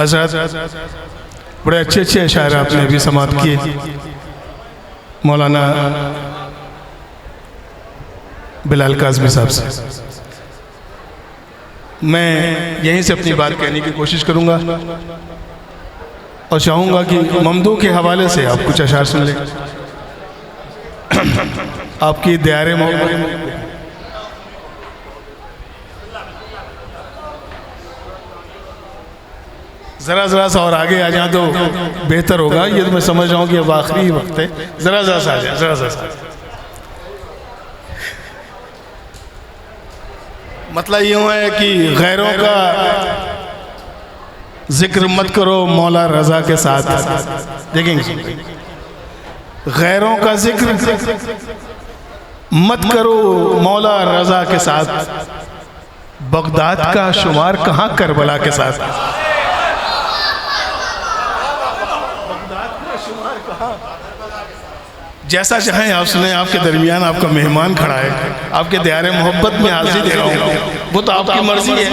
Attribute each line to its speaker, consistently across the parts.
Speaker 1: हज़रत बड़े अच्छे अच्छे अशायर आपने अभी समाप्त किए। मौलाना बिलाल काज़मी साहब से मैं यहीं से अपनी बात कहने की कोशिश करूंगा और चाहूंगा कि ममदू के हवाले से आप कुछ अशार सुन लें। आपकी दयारे मोहब्बत ज़रा सा और आगे आ जाए तो बेहतर होगा। ये तो मैं समझ रहा हूँ कि अब आखिरी वक्त है। ज़रा सा आ जाए, ज़रा सा। मतलब यूँ है कि गैरों का जिक्र मत करो मौला रज़ा के साथ। देखेंगे, गैरों का जिक्र मत करो मौला रज़ा के साथ, बगदाद का शुमार कहाँ करबला के साथ। जैसा चाहें आप सुने। आपके दरमियान आपका मेहमान खड़ा है, आपके दयारे मोहब्बत में हाजिर दे रहा हूँ। वो तो आपकी मर्जी है।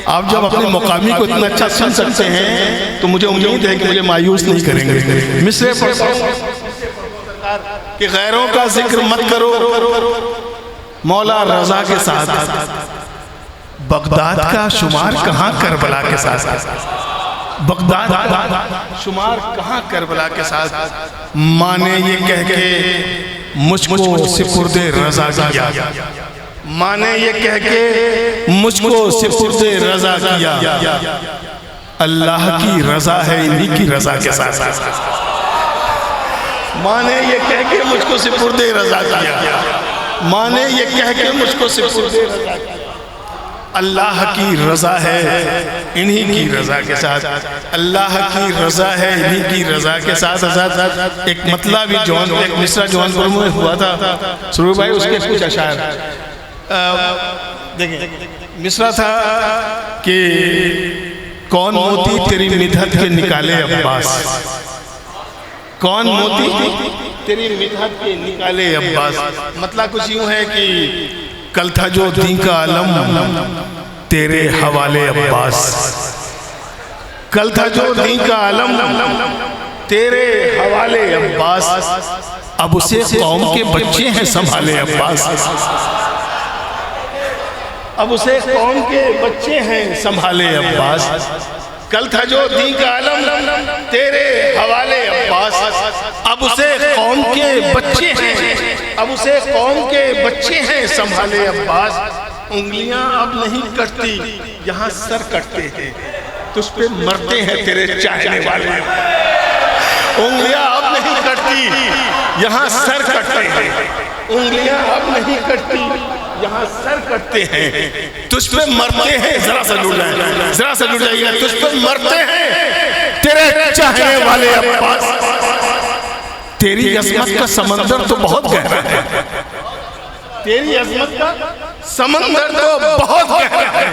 Speaker 1: आप जब अपने मुकामी को इतना अच्छा सुन सकते हैं तो मुझे उम्मीद है कि मुझे मायूस नहीं करेंगे। मिसरे कि गैरों का जिक्र मत करो मौला रज़ा के साथ, बगदाद का शुमार कहाँ करबला के साथ। बगदाद का शुमार कहाँ करबला के साथ। माँ ने ये कह के मुझको सिपुर्दे रज़ा किया, माँ ने ये कह के मुझको सिपुर्दे रज़ा किया, अल्लाह की रज़ा है इन्हीं की रज़ा के साथ। माँ ने ये कह के मुझको सिपुर्दे रज़ा किया, माँ ने ये कह के मुझको सिपुर्दे रज़ा किया, अल्लाह की रज़ा है इन्हीं की रज़ा के साथ। अल्लाह की रज़ा है इन्हीं की रज़ा के साथ। एक मतलब भी जौन एक मिसरा जौनपुर में हुआ था सुरू भाई, उसके कुछ अशार देखें। मिसरा था कि कौन मोती तेरी मिधत के निकाले अब्बास, कौन मोती तेरी मिधत के निकाले अब्बास। मतलब कुछ यूँ है कि कल था जो दी का आलम तेरे हवाले अब्बास, कल था जो दी का आलम तेरे हवाले अब्बास, अब उसे कौम के बच्चे हैं संभाले अब्बास, अब उसे कौम के बच्चे हैं संभाले अब्बास। कल था जो दी का आलम तेरे हवाले अब्बास, अब उसे कौम के बच्चे हैं, अब उसे कौम के बच्चे हैं संभाले अब्बास। उंगलियां अब नहीं कटती यहाँ सर कटते हैं, तुझ पे मरते हैं तेरे चाहने वाले। उंगलियां अब नहीं कटती यहाँ सर कटते हैं, उंगलियां अब नहीं कटती यहाँ सर कटते हैं, तुझ पे मरते हैं। जरा सा लुट जाए, जरा सा लुट जाइएगा। तुझ पे मरते हैं तेरे चाहने वाले अब्बास। तेरी अज़मत का समंदर तो बहुत गहरा है, तेरी अज़मत का समंदर तो बहुत गहरा है,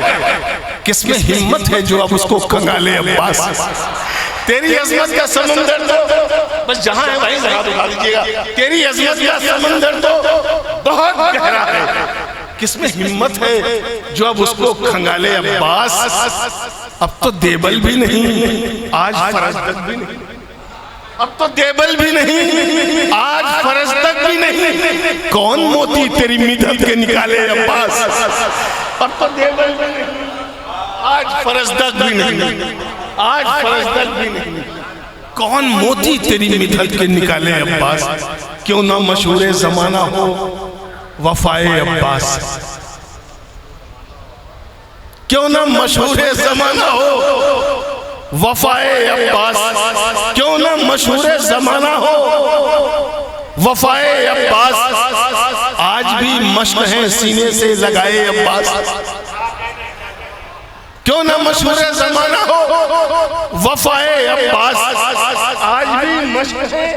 Speaker 1: किसमें हिम्मत है जो अब उसको कंगाले अब्बास। तेरी अज़मत का समंदर तो बस जहां है वहीं जगह दिखा दीजिएगा। तेरी अज़मत का समंदर तो बहुत गहरा है, किसमें हिम्मत है जो अब उसको खंगाले अब्बास। अब तो देबल भी नहीं आज फरज तक भी नहीं, अब तो देबल भी नहीं आज फरज तक भी नहीं, कौन मोती तेरी मिधत के निकाले अब्बास। अब तो देबल भी नहीं आज फरज तक भी नहीं, आज फरज तक भी नहीं, कौन मोती तेरी मिधत के निकाले अब्बास। क्यों ना मशहूर जमाना हो वफाए अब्बास, क्यों ना मशहूर जमाना हो वफाए अब्बास, क्यों ना मशहूर जमाना हो वफाए अब्बास। आज भी मश्क है सीने से लगाए अब्बास, क्यों ना मशहूर जमाना हो वफाए अब्बास। आज भी मश्क है,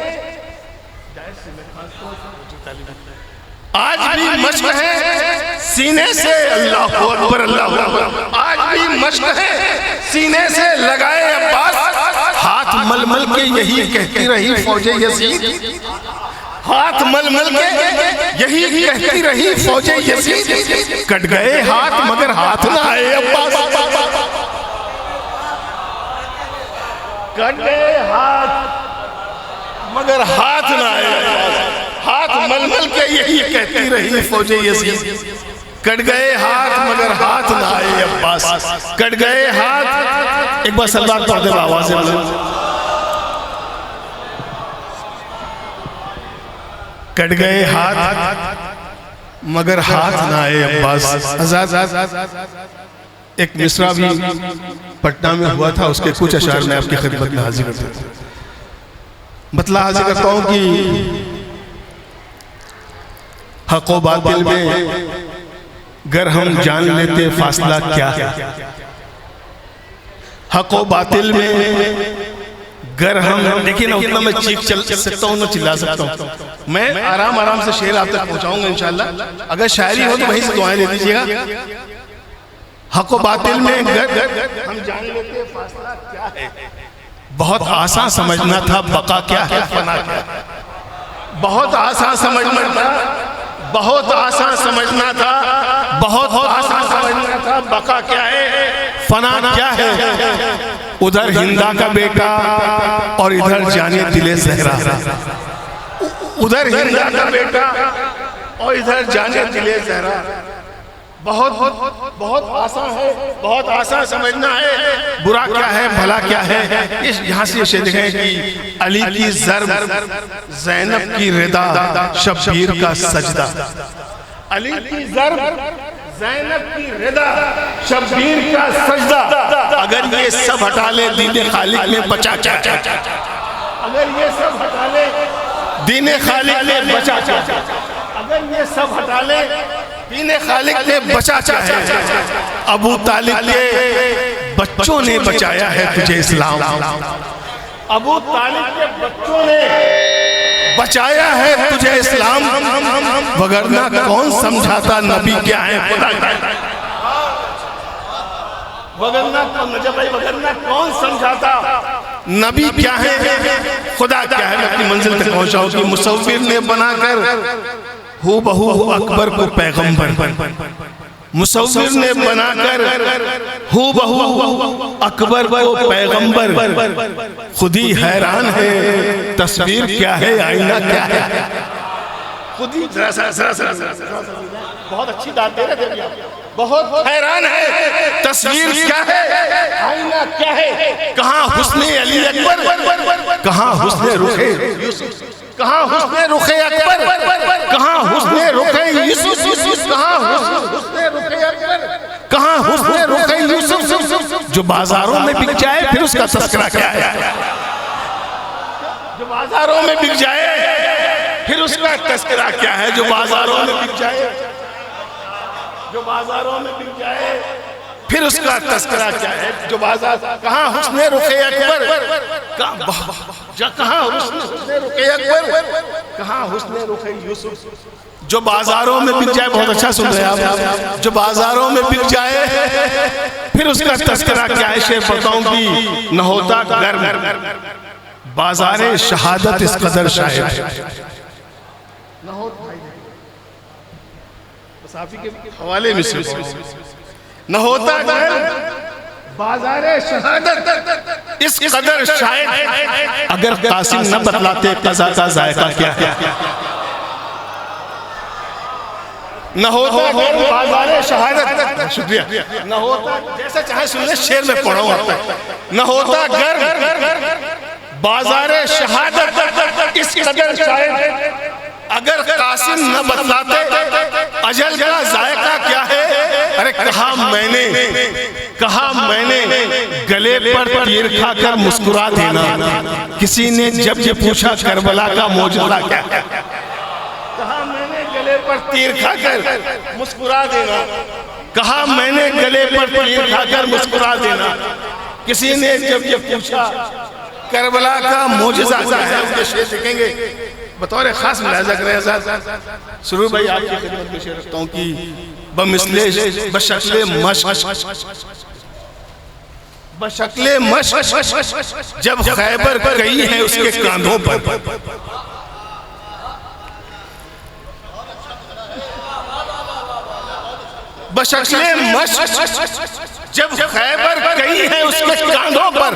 Speaker 1: आज भी मश्क है सीने से अल्लाह अकबर अल्लाह अकबर, आज भी मश्क है सीने से लगाए अब्बास। हाथ मलमल के यही कहती रही फौजे यजीद, हाथ मलमल के यही कहती रही फौजे यजीद, कट गए हाथ मगर हाथ ना आए अब्बास। कट गए हाथ मगर हाथ ना आए, हाथ मलमल के यही कहती रही फौजे यजीद, कट गए हाथ मगर हाथ ना आए अब्बास, कट गए हाथ। एक बार सलवार पढ़ दे आवाज से, कट गए हाथ मगर हाथ ना आए अब्बास। एक मिसरा भी पटना में हुआ था, उसके कुछ अशार में आपकी खिदमत में हाजिर करता हूं। मतलब हाजिर करता हूं कि हक व बातिल में गर हम जान लेते फासला क्या है, हक व बातिल में गर हम, देखिए ना उतना मैं चीख चल सकता हूँ ना चिल्ला सकता हूँ, मैं आराम आराम से शेर आप तक पहुँचाऊंगा इंशाल्लाह। अगर शायरी हो तो वहीं से दुआएं दे दीजिएगा। हक व बातिल में गर हम जान लेते फासला क्या है, बहुत आसान समझना था बका क्या है फना क्या है, बहुत आसान समझना था, बहुत आसान समझना था, बहुत आसान समझना था बका क्या है फना क्या है। उधर हिंदा का बेटा और इधर जाने दिले ज़हरा, उधर हिंदा का बेटा और इधर जाने दिले ज़हरा। बहुत बहुत आसान है, बहुत आसान समझना है बुरा क्या है भला क्या है। इस यहाँ से ये देखें कि अली की ज़र्ब, ज़ैनब की रिदा, शब्बीर का सजदा, अली की ज़र्ब, ज़ैनब की रिदा, शब्बीर का सजदा। अगर ये सब हटा ले दीने खालिक में बचा क्या, अगर ये सब हटा ले दीने खालिक में बचा क्या, अगर ये सब हटा ले दीने खालिक ने बचा क्या है। अबू तालिब के बच्चों ने बचाया है तुझे इस्लाम, अबू तालिब के बच्चों ने बचाया है तुझे इस्लाम, वगरना कौन समझाता नबी क्या है खुदा क्या है, वगरना कौन समझाता नबी क्या है खुदा क्या है। मैं अपनी मंजिल तक पहुंचा हूं कि मुसव्विर ने बनाकर हू बहू अकबर को पैगंबर, मुसव्विर ने बनाकर हू बहू अकबर को पैगंबर, खुद ही हैरान है तस्वीर क्या है आईना क्या है, खुद ही बहुत अच्छी बात दे रहे थे, बहुत हैरान है तस्वीर क्या है आईना क्या है। कहाँ हुस्ने अली अकबर, कहाँ हुस्ने रुखे यूसुफ, कहाँ हुस्ने रुखे अकबर, कहाँ हुस्ने रुखे यूसुफ, कहाँ हुस्ने रुखे अकबर, कहाँ हुस्ने रुखे यूसुफ। जो बाजारों में बिक जाए फिर उसका तस्करा क्या है, जो बाजारों में बिक जाए फिर उसका तस्करा क्या है, जो बाजारों में बिक जाए, जो बाजारों में बिक जाए फिर उसका तस्करा क्या है। जो बाजार, कहाँ हुस्ने रुखे अकबर, कहाँ हुस्ने रुखे अकबर, कहाँ हुस्ने रुखे यूसुफ। जो बाजारों में बिक जाए, बहुत अच्छा सुन रहे हैं आप, जो बाजारों में बिक जाए फिर उसका तस्करा क्या है। शेर बताऊं कि न होता गर्म बाजारे शहादत इस कदर शायद न होता, साफी के हवाले में से न होता बाजारे शहादत इस कदर शायद, अगर कासिम न बतलाते कज़ा का जायका क्या है। न होता बाजारे शहादत, शुक्रिया, न होता, जैसा चाहे सुन ले, शेर में पढ़ा हूं आप तक। न होता गर्व बाजारे शहादत इस कदर शायद, अगर कासिम न बतलाते अजल का जायका क्या है। अरे कहा मैंने गले पर तीर खाकर मुस्कुरा देना, किसी ने जब ये पूछा करबला का मौजूदा क्या है। कहा मैंने गले पर तीर खाकर मुस्कुरा देना, कहा मैंने गले पर तीर खाकर मुस्कुरा देना, किसी ने जब ये पूछा करबला का मौजूदा क्या है। उसके शेर देखेंगे बतौर खास मुलाजा करें। शुरू भाई आपकी खिदमत में शेर रखता हूँ कि बमिसले बशक्ले मश जब खैबर कई है उसके कांधों पर, बशक्ले मश जब खैबर कई है उसके कांधों पर,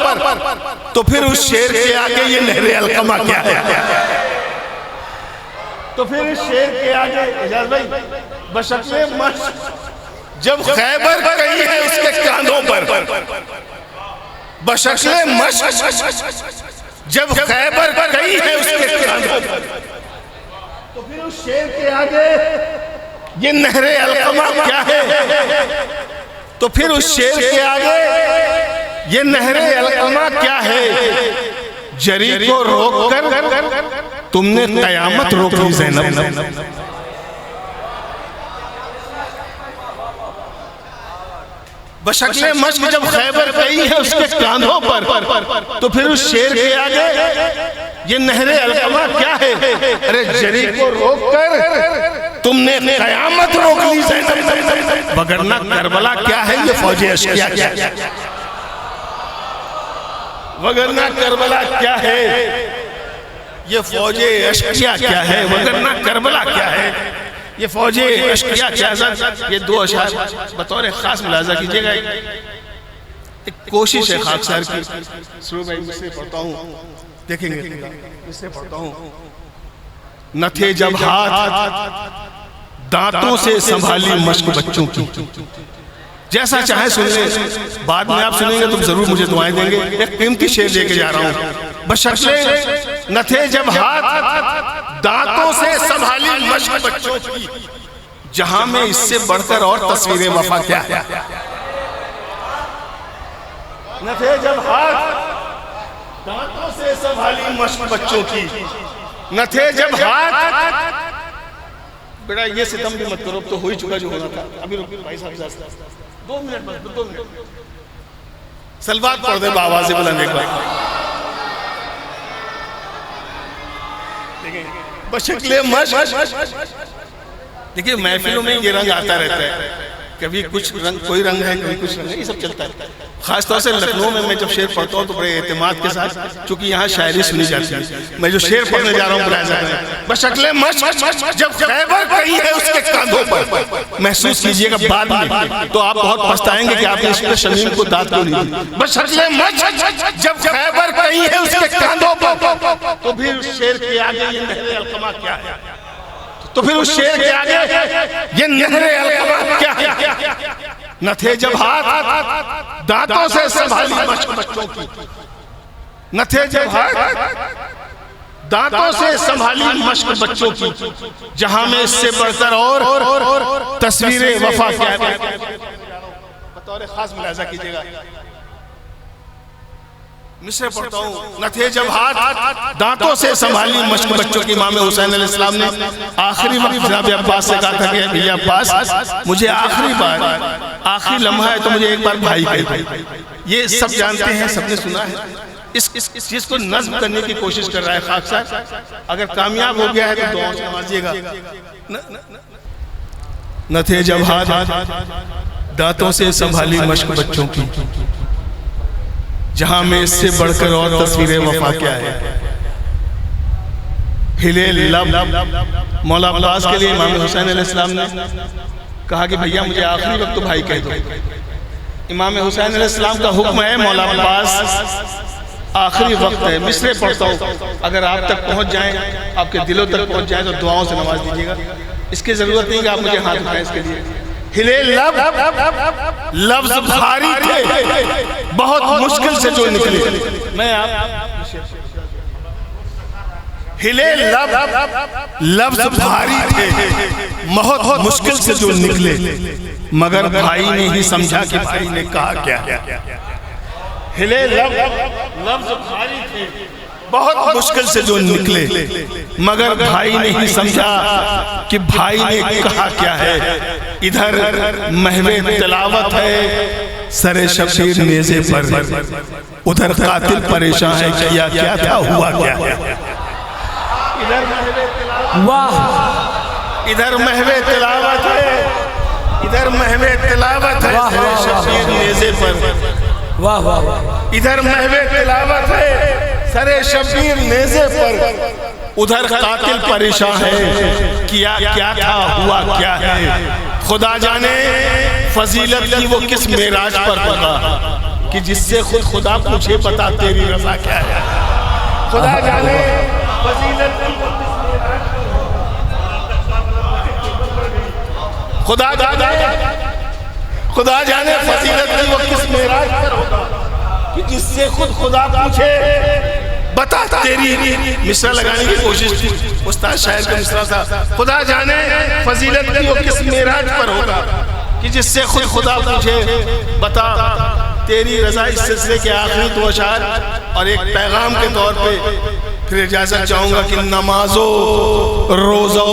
Speaker 1: तो फिर उस शेर के आगे ये नहरे अलकमा क्या है? तो फिर इस शेर के आगे एजाज भाई, बशक्ले मश्क जब खैबर कही है उसके कांधों पर, बशक्ले मश्क जब खैबर कही है उसके कांधों पर, तो फिर उस शेर के आगे ये नहरे अलकमा क्या है? तो फिर उस शेर के आगे ये नहरे अलकमा क्या है? जरी को रोक कर तुमने कयामत रोक ली ज़ैनब। बशक्ले मश्क जब खैबर कही है उसके कांधों पर, तो फिर उस शेर के आगे ये नहरे अलकमा क्या है? अरे जरी को रोक कर तुमने कयामत रोक ली ज़ैनब, वगरना करबला क्या है? ये फौजे अशकिया क्या है? वगरना करबला क्या है? ये फौजे अशकिया क्या है? वगरना करबला क्या है? ये फौजे अशकिया क्या है? ये दो अशार बतौर खास मुलाजा कीजिएगा। एक कोशिश है खाकसार की, शुरू में इससे पढ़ता हूँ, देखेंगे इससे पढ़ता हूँ। न थे जब हाथ दांतों से संभाली मश्क बच्चों की, जैसा चाहे सुन ले, बाद में आप सुनेंगे तो जरूर मुझे दुआएं देंगे। एक कीमती शेर लेके जा रहा हूँ। बशक्ले न थे जब हाथ दांतों से संभाली मश्क बच्चों की, जहां में इससे बढ़कर और तस्वीरें वफा क्या है? न थे जब हाथ दांतों से संभाली मश्क बच्चों की, न थे जब हाथ, बेटा ये सितम भी मत करो, तो हो ही चुका जो होना था। अभी रुक भाई साहब, 2 मिनट बस, 2 मिनट सलवात पढ़ दे आवाज़ बुलंद एक बार। बशक्ले मश्क, देखिए महफिलों में ये रंग आता रहता है, कभी कुछ रंग, कोई रंग है, कभी कुछ रंग है, ये सब चलता है। खासतौर से लखनऊ में मैं जब शेर पढ़ता हूँ तो बड़े एतमाद के साथ, चूंकि यहाँ शायरी सुनी जाती है। मैं जो शेर पढ़ने जा रहा हूँ, बशक्ले मश्क जब खैबर कही है उसके कांधों पर, महसूस कीजिएगा बाद में तो आप बहुत पछताएंगे कि आपने इसमें शमीम को दाद क्यों नहीं दी। बशक्ले मश्क जब खैबर कही है उसके कांधों पर, तो फिर शेर के आगे ये नहरे अलकमा क्या है? तो फिर उस शेर के आगे ये नहरे अलकमा क्या है? न थे जब हाथ दांतों से संभाली मश्क बच्चों की, न थे जब हाथ दांतों से संभाली मश्क बच्चों की, जहां में इससे बढ़कर और तस्वीरें वफा क्या है? बतौर खास मुलाजा कीजिएगा, मिसरे पढ़ता हूँ। न थे जब हाथ दांतों से संभाली मश्क बच्चों की, इमाम हुसैन अलैहिस्सलाम ने आखिरी वक्त जनाब अब्बास से कहा था कि भैया अब्बास, मुझे आखिरी बार, आखिरी लम्हा है तो मुझे एक बार भाई कहे। ये सब जानते हैं, सबने सुना है। इस चीज को नज्म करने की कोशिश कर रहा है खाकसार, अगर कामयाब हो गया है तो दुआ से नवाजिएगा। न थे जब हाथ दांतों से संभाली मश्क बच्चों की, जहां में इससे बढ़कर और तस्वीरें वफा क्या है? हिले लब मौला अब्बास के लिए इमाम हुसैन अलैहिस्सलाम ने कहा कि भैया मुझे आखिरी वक्त तो भाई कह दो। इमाम हुसैन अलैहिस्सलाम का हुक्म है, मौला अब्बास आखिरी वक्त है। मिसरे पढ़ता हूँ, अगर आप तक पहुंच जाएं, आपके दिलों तक पहुंच जाए तो दुआओं से नवाज दीजिएगा। इसकी जरूरत नहीं कि आप मुझे हाथ उठाएं इसके लिए। हिले लब, लफ्ज भारी थे, बहुत मुश्किल से जो निकले। मैं आप हिले लब, लफ्ज भारी थे, बहुत मुश्किल से जो निकले, मगर भाई ने ही समझा कि भाई ने कहा क्या। हिले लब, लफ्ज भारी थे, बहुत मुश्किल से जो निकले, मगर भाई ने ही समझा कि भाई ने कहा क्या है। इधर महवे तिलावत है सरे शबीर नेज़े पर, उधर कातिल परेशान है किया क्या था हुआ क्या। इधर महवे वाह, इधर महवे तिलावत है, इधर महवे तिलावत है सरे शबीर नेज़े पर, वाह वाह। इधर महवे तिलावत है सरे शबीर नेज़े पर, उधर कातिल परेशान है किया क्या था हुआ क्या है। खुदा जाने फजीलत की वो किस मेराज पर होगा कि जिससे खुद खुदा पूछे बता तेरी रजा क्या है। खुदा जाने फजीलत खुदा जाने फजीलत की वो किस मेराज पर होगा कि जिससे खुद खुदा पूछे बता तेरी। मिसरा लगाने की कोशिश थी, उस्ताद शायर का मिसरा था, खुदा जाने फजीलत की वो किस मेराज पर होगा कि जिससे खुद खुदा पूछे बता तेरी रजा। इस सिलसिले के आखिरी दो अशार और एक पैगाम के तौर पे फिर इजाजत चाहूंगा कि नमाजो रोजो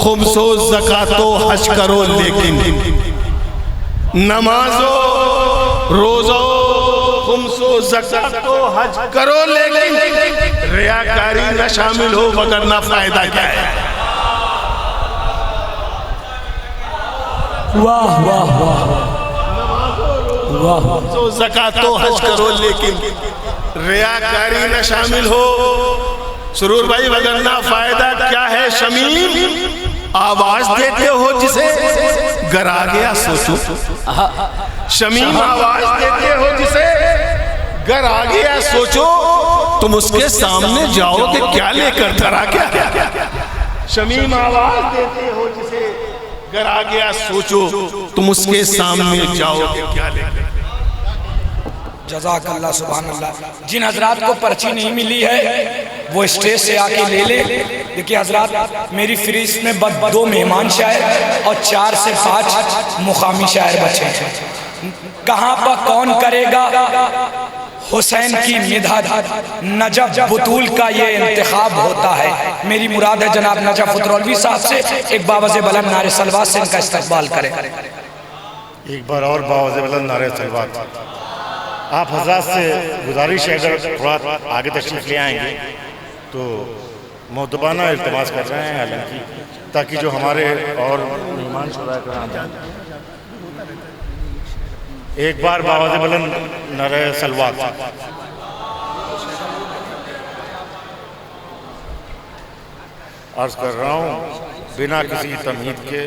Speaker 1: खुमसो ज़कातो हज करो, लेकिन नमाजो रोजो खुमसो ज़कातो हज करो लेकिन रियाकारी न शामिल हो, वगरना फायदा क्या है।
Speaker 2: वाह वाह वाह वाह।
Speaker 1: तो ज़कातो हज करो लेकिन रियाकारी न शामिल हो। सुरूर भाई वगरना फायदा क्या है। शमीम आवाज देते हो जिसे गर आ गया सोचो। शमीम आवाज देते हो जिसे गर आ गया सोचो, तुम उसके सामने जाओगे क्या लेकर धरा क्या। शमीम आवाज देते हो जिसे गर आ गया सोचो, तुम उसके सामने जाओगे क्या लेकर।
Speaker 2: जज़ाकल्लाह सुभान अल्लाह। जिन हजरात को पर्ची नहीं मिली है वो स्टेज से आके ले ले। देखिए हजरात, मेरी फहरिस्त में बस 2 मेहमान शायर और 4 से 5 मुकामी शायर बचे हैं। कहाँ पर कौन करेगा हुसैन की मिदहत, नजफ बुतूल का ये इंतखाब होता है। मेरी मुराद है जनाब नजफ उतरौलवी साहब से एक बावज़े बुलंद नारे सलवात से इनका इस्तकबाल करें।
Speaker 3: एक बार और बावज़े बुलंद नारे सलवात। आप हज़रात से गुजारिश है अगर थोड़ा आगे तशरीफ़ ले आएंगे तो मुअद्दबाना इल्तिमास कर रहे हैं हालांकि, ताकि जो हमारे और मेहमान शुरा एक बार बावज़े बुलंद नारे सलवात। अर्ज़ कर रहा हूँ बिना किसी तमहीद के,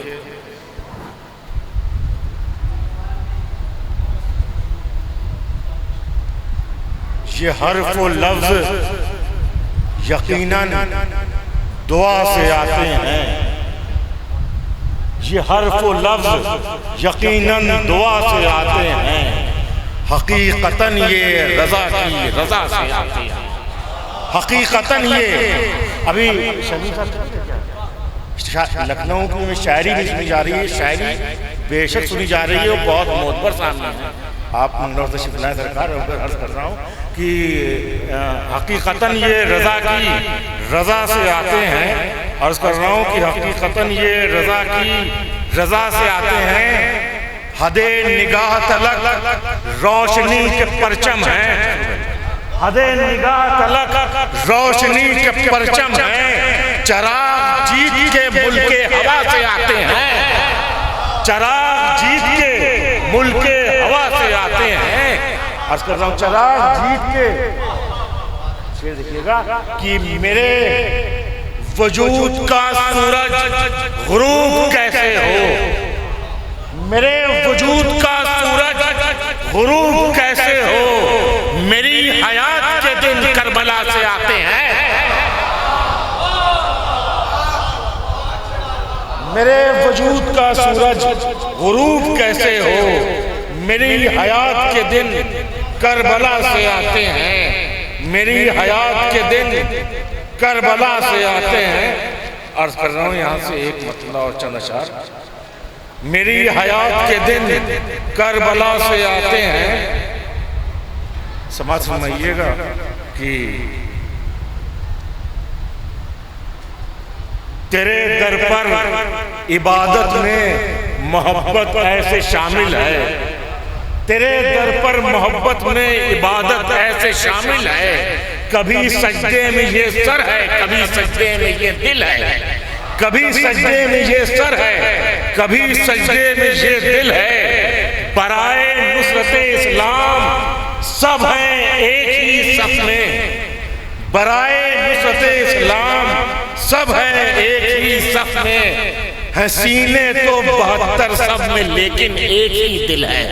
Speaker 3: ये हर्फ व लफ्ज़ यकीनन दुआ से आते हैं। ये हर्फ व लफ्ज़ यकीनन दुआ से आते हैं। हकीकतन ये रज़ा की रज़ा से आते हैं। हकीकतन ये अभी लखनऊ की शायरी भी सुनी जा रही है, शायरी बेशक सुनी जा रही है, वो बहुत मोतबर सामने है। आप मंगलौर से शिफलाएँ सरकार अर्ज़ कर रहा हूँ कि हकीकतन ये रज़ा की रज़ा से आते हैं। अर्ज़ कर रहा हूँ कि हकीकतन ये रज़ा की रज़ा से आते हैं। हदे निगाह तलक रोशनी के परचम हैं। हदे निगाह तलक रोशनी के परचम हैं। चराग जीत के मुल्के हवा से आते हैं। चराग जीत के मुल्के हवा से आते हैं। अर्ज़ कर रहा हूँ चराग जीत के, शेर देखिएगा कि मेरे वजूद का सूरज गुरूब कैसे हो। मेरे वजूद का सूरज गुरूब कैसे हो। मेरी हयात के दिन करबला से आते हैं। मेरे वजूद का सूरज गुरूब कैसे हो। मेरी हयात के दिन करबला से आते हैं। मेरी हयात के दिन करबला से आते हैं। अर्ज़ कर रहा हूँ यहाँ से एक मतलब और चंद अशार। मेरी हयात के दिन करबला से आते हैं। समझ समझिएगा कि तेरे दर पर इबादत में मोहब्बत ऐसे शामिल है। तेरे दर पर मोहब्बत में इबादत ऐसे शामिल है। कभी सजदे में ये सर है, कभी सजदे में ये दिल है। कभी सजदे में ये सर है, कभी सजदे में ये दिल है। बराए नुसरत इस्लाम सब हैं एक ही सफ में। बराए नुसरत इस्लाम सब हैं एक ही सफ में। है सीने तो 72 सब में, लेकिन एक ही दिल है।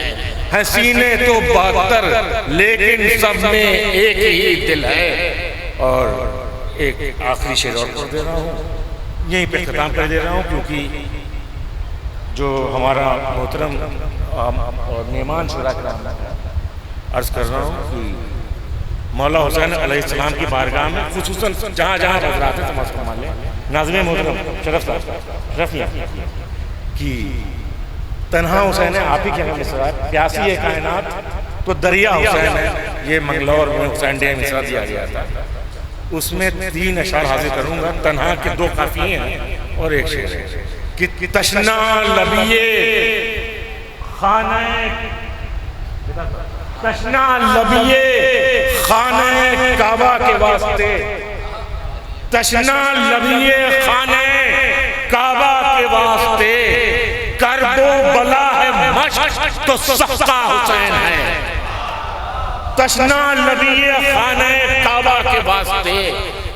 Speaker 3: हैं सीने तो 72 लेकिन सब में एक ही दिल है। और एक आखिरी शेर और पढ़ दे रहा हूँ, यहीं पे ख़त्म कर दे रहा हूँ, क्योंकि जो हमारा मोहतरम और मेहमान शुरा का अर्ज़ कर रहा हूँ कि मौला हुसैन अलैहिस्सलाम की बारगाह में खुसूसन जहाँ जहाँ हज़रात हैं तमाम फरमा लें, नाज़िम मोहतरम शरफ कि तन्हा हुसैन है आप ही क्या मिसरा, प्यासी है कायनात तो दरिया हुसैन है। ये मंगलौर में हुसैन डे मिसरा दिया गया था, उसमें 3 अशार हाजिर करूँगा। तन्हा के 2 काफ़िये हैं और एक शेर है कि तशना लबिये खाने, तशना लबिये खाने काबा के वास्ते, तशना लबिये खाने काबा के वास्ते, करबो बला है मश्क तो सख्ता हुसैन है। तशना लबिये खाने काबा के वास्ते,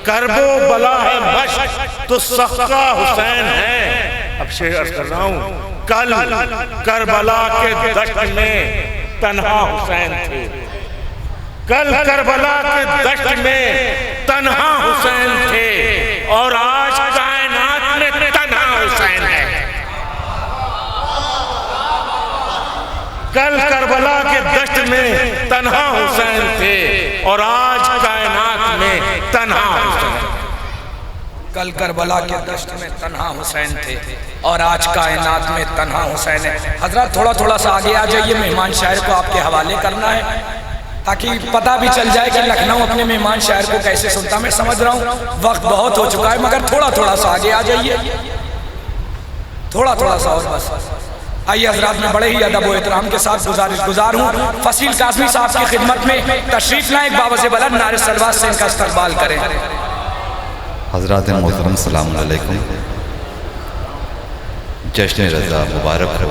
Speaker 3: करबो बला है मश्क तो सख्ता हुसैन है। अब शेर अर्ज़ कर रहा हूँ, कल करबला के दश्त में तन्हा हुसैन थे, कल करबला के दश्त में तन्हा हुसैन थे, और आज कायनात में तन्हा हुसैन है। कल करबला के दश्त में तन्हा हुसैन थे, और आज कायनात में तन्हा हुसैन।
Speaker 2: कल करबला के दश्त में तन्हा हुसैन थे और आज कायनात में तन्हा हुसैन है। हजरत थोड़ा सा आगे आ जाइए, मेहमान शायर को आपके हवाले करना है ताकि पता भी चल जाए कि लखनऊ अपने मेहमान शायर को कैसे सुनता। मैं समझ रहा हूँ वक्त बहुत हो चुका है, मगर थोड़ा सा आगे आ जाइए, थोड़ा सा और बस। आइए हजरात, मैं बड़े ही अदब व एहतराम के साथ गुजार हूँ फसील काज़मी साहब की खिदमत में तशरीफ लाएं, एक बाबा से बुलंद नारे सलवात से इनका इस्तकबाल करें।
Speaker 4: हज़रात मोहतरम सलाम अलैकुम, जश्न रज़ा मुबारक हो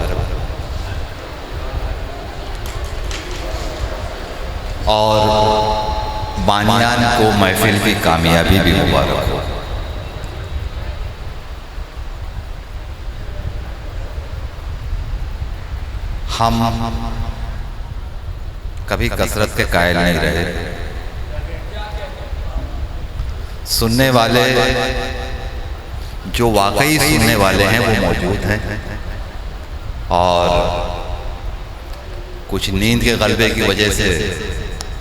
Speaker 4: और बानियान को महफिल की कामयाबी भी मुबारक हो। हम कभी कसरत के कायल नहीं रहे, सुनने वाले जो वाकई सुनने वाले हैं वो मौजूद हैं, और कुछ नींद के गलबे की वजह से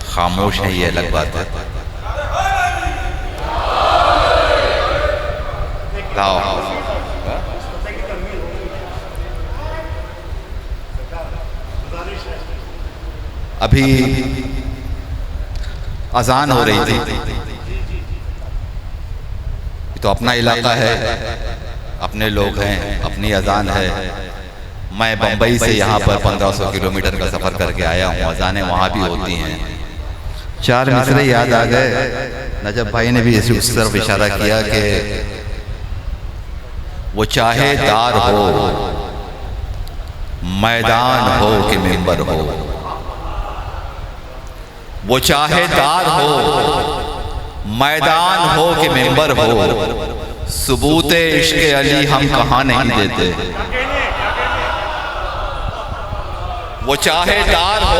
Speaker 4: खामोश है, ये अलग बात है। अभी अजान हो रही थी, तो अपना इलाका है, अपने लोग हैं, अपनी अजान है। मैं बम्बई से यहाँ पर 1500 किलोमीटर का सफ़र करके आया हूँ, अजानें वहाँ भी होती हैं। 4 मिसरे याद आ गए, नजब भाई ने भी उस तरफ इशारा किया कि वो चाहे दार हो, मैदान हो कि मिंबर हो, वो चाहे दार हो, मैदान हो कि मिंबर हो, सबूते इश्क़े अली हम कहाँ नहीं देते। वो चाहे दार हो,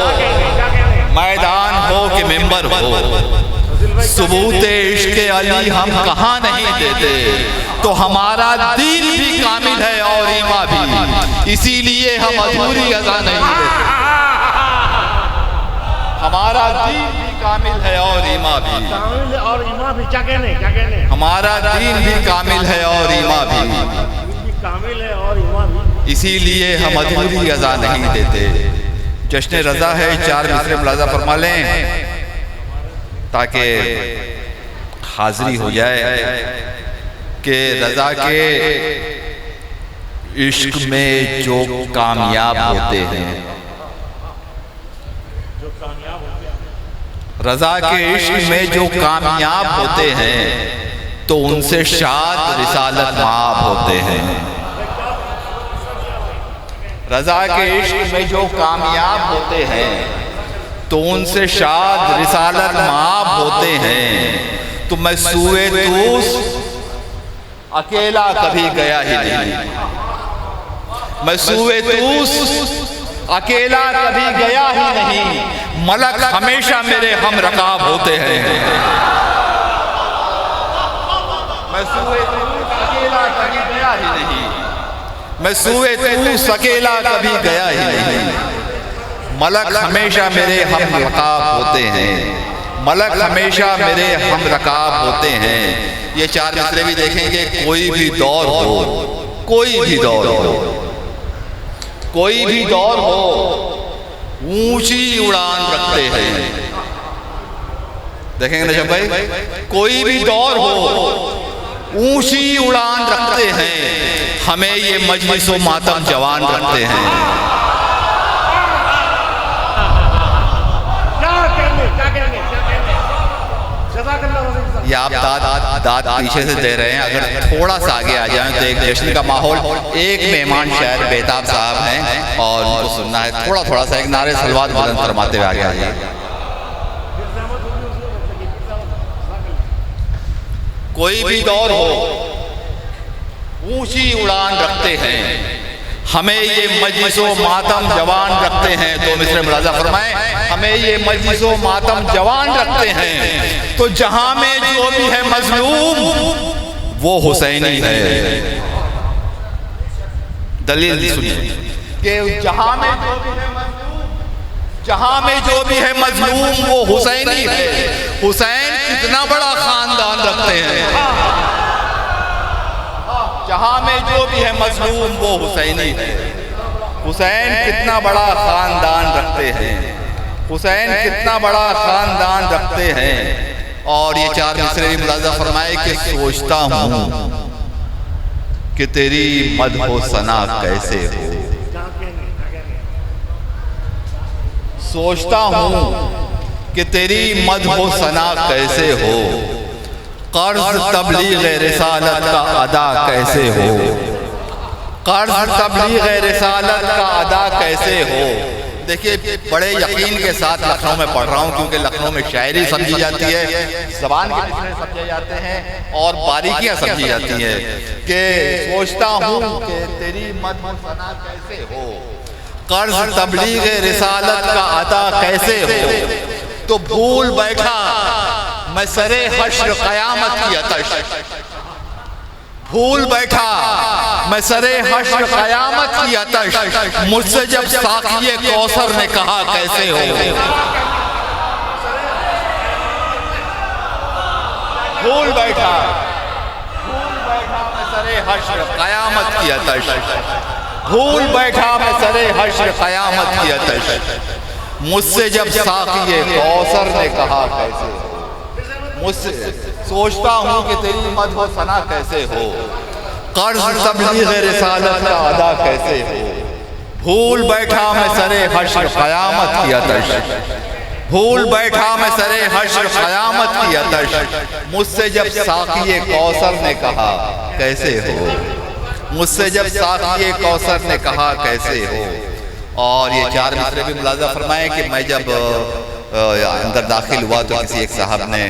Speaker 4: मैदान हो कि मिंबर हो, सबूते इश्क़े अली हम कहाँ नहीं देते। तो हमारा दीन भी कामिल है और ईमान भी, इसीलिए हम अधूरी अज़ा नहीं देते। हमारा दीन भी कामिल है और ईमान भी,
Speaker 3: क्या कहने
Speaker 4: हमारा दीन भी कामिल है और ईमान भी,
Speaker 3: कामिल है और ईमान भी,
Speaker 4: इसीलिए हम अधूरी अज़ा नहीं देते। जश्न रज़ा है, 4 मिसरे मुलाज़ा फरमा लें ताकि हाज़िरी हो जाए कि रज़ा के इश्क में जो कामयाब होते हैं, रज़ा के इश्क में जो कामयाब होते हैं, तो उनसे शाद रिसालत माब होते हैं। रज़ा के इश्क में जो कामयाब होते हैं, तो उनसे शाद रिसालत माब होते हैं। तो मैं सूए तूस अकेला कभी गया ही नहीं, मैं सूए तूस अकेला कभी गया ही नहीं, मलक हमेशा मेरे हम रकाब होते हैं। मैं सूए तूस अकेला कभी गया ही नहीं, मैं सूए तूस अकेला कभी गया ही नहीं, मलक हमेशा मेरे हम रकाब होते हैं, मलक हमेशा मेरे हम रकाब होते हैं। ये चार मिसरे भी देखेंगे। कोई भी दौर हो, कोई भी दौर हो, कोई भी दौर हो, ऊंची उड़ान रखते हैं। देखेंगे नजब भाई, कोई भी दौर हो, ऊंची उड़ान रखते हैं, हमें ये मजलिस व मातम जवान रखते हैं। ये आप दाद पीछे से दे रहे हैं, अगर थोड़ा सा आगे आ जाएं तो एक जश्न का माहौल। एक मेहमान शायर बेताब साहब हैं और उनको सुनना है। थोड़ा सा एक नारे सलवात बुलंद फरमाते हुए आगे आ जाइए। कोई भी दौर हो, ऊंची उड़ान रखते हैं, हमें ये मजलिसो मातम जवान रखते हैं। तो मिसरे मुलाजा फरमाए, हमें ये मजलिसो मातम जवान रखते हैं। तो जहां में जो भी है मजलूम वो हुसैनी है। दलील सुनिए कि जहां में जो भी है मजलूम, जहां में जो भी है मजलूम वो हुसैनी है। हुसैन कितना बड़ा खानदान रखते हैं। जहां में जो भी है मजलूम वो हुसैनी है। हुसैन कितना बड़ा खानदान रखते हैं, हुसैन कितना बड़ा खानदान रखते हैं। और ये चार मिसरे भी मुलाजा फरमाए कि सोचता हूँ कि तेरी मदहो सना कैसे हो, सोचता हूँ कि तेरी मदहो सना कैसे हो, कर्ज तबलीग रिसालत का अदा कैसे हो, कर्ज तबलीग रिसालत का अदा कैसे हो। देखिए बड़े यकीन के साथ लखनऊ में पढ़ रहा हूँ, क्योंकि लखनऊ में शायरी समझी जाती है, ज़बान के मिसरे समझे जाते हैं और बारीकियाँ समझी जाती हैं। कि सोचता हूँ कि तेरी मदह सना कैसे हो, कर्ज तबलीग रिसालत का अदा कैसे हो। तो भूल बैठा मैं सरे हश्र क़यामत की आतश, भूल बैठा मैं सरे हश्र क़यामत की आतश, मुझसे जब साक़िए कौसर ने कहा कैसे हो। भूल बैठा मैं सरे हश्र क़यामत की आतश, भूल बैठा मैं सरे हश्र क़यामत की आतश, मुझसे जब साक़िए कौसर ने कहा कैसे हो। मुझसे सोचता हूँ कि तेरी मदह सना कैसे हो, कर्ज तबलीग रिसालत का अदा कैसे हो। भूल बैठा मैं सरे हश्र क़यामत की आतश, भूल बैठा मैं सरे हश्र क़यामत की आतश, मुझसे जब साक़िए कौसर ने कहा कैसे हो, मुझसे जब साक़िए कौसर ने कहा कैसे हो। और ये चार मिसरे भी मुलाजा फरमाए कि मैं जब अंदर दाखिल हुआ तो किसी एक साहब ने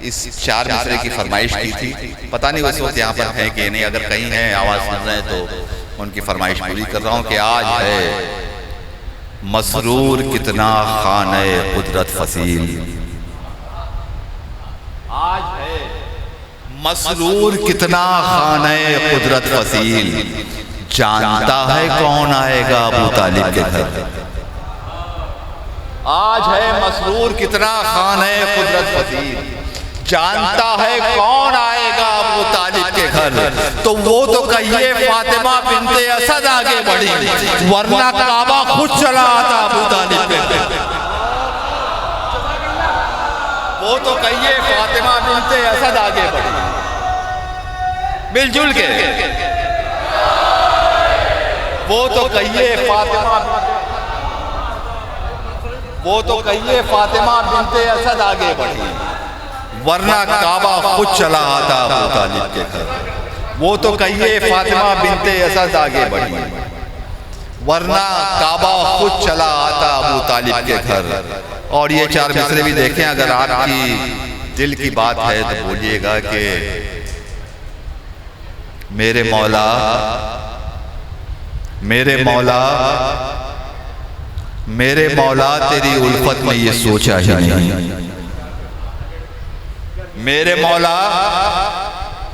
Speaker 4: इस चार मिसरे की फरमाइश की थी। पता नहीं उस वक्त यहाँ पर है कि नहीं, अगर कहीं है आवाज़ सुन रहे हैं तो उनकी फरमाइश पूरी कर रहा हूँ कि आज है मसरूर कितना खाने कुदरत फसील, आज है मसरूर कितना खाने कुदरत फसील, जानता है कौन आएगा अबू तालिब के घर। आज है मसरूर कितना खाने कुदरत फसील, जानता है कौन आएगा अबू तालिब के घर। तो वो तो कहिए फातिमा बिनते असद आगे बढ़ी, वरना काबा खुद चला आता अबू तालिब के घर। वो तो कहिए फातिमा बिनते असद आगे बढ़ी, मिलजुल के। वो तो कहिए फातिमा, वो तो कहिए फातिमा बिनते असद आगे बढ़ी, वरना काबा खुद चला आता अबू तालिब के घर। वो तो कहिए फातिमा बिनते असद आगे बढ़ी, वरना काबा खुद चला आता अबू तालिब के घर। और ये चार मिसरे भी देखें, अगर आपकी दिल की बात है तो बोलिएगा कि मेरे मौला, मेरे मौला मेरे मौला तेरी उल्फत में ये सोचा ही नहीं, मेरे मौला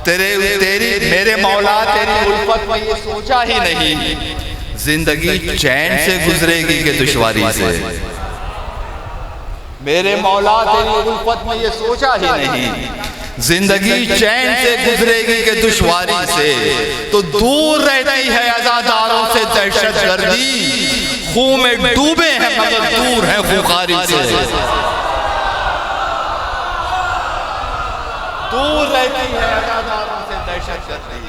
Speaker 4: मेरे मौला तेरी उल्फत में ये सोचा ही नहीं, जिंदगी चैन से गुजरेगी के दुश्वारी से। मेरे मौला तेरी उल्फत में ये सोचा ही नहीं, जिंदगी चैन से गुजरेगी के दुश्वारी से। तो दूर रहती है अज़ादारों से दहशत गर्दी, खून में डूबे हैं मगर दूर हैं खुखारी से। दूर रहती है अज़ादारों से दहशत गर्दी,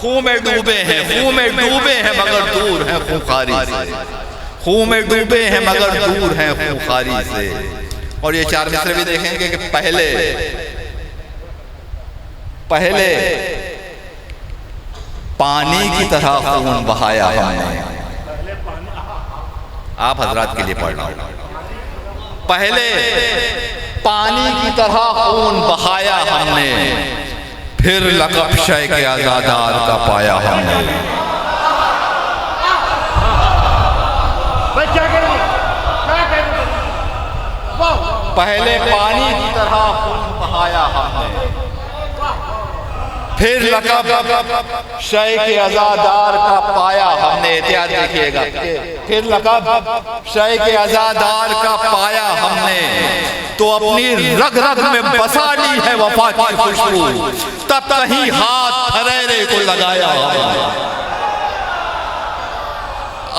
Speaker 4: खून में डूबे हैं, खून में डूबे हैं मगर दूर हैं खुखारी से। खून में डूबे हैं मगर दूर हैं खुखारी से। और ये चार मिसरे भी देखेंगे कि पहले पानी की तरह खून बहाया हमने। आप हजरात के लिए पढ़ रहा हूं। पहले पानी की तरह खून बहाया हमने, फिर लक़ब शय के आज़ादार का पाया हमने। पहले पानी की तरह खून बहाया हमने, फिर लक़ब शय के आज़ादार का पाया हमने। एहतियात देखिएगा, फिर लक़ब शय के आज़ादार का पाया हमने। तो अपनी रग रग में बसा ली है वफा की खुशबू, तब कहीं हाथ फरेरे को लगाया हमने।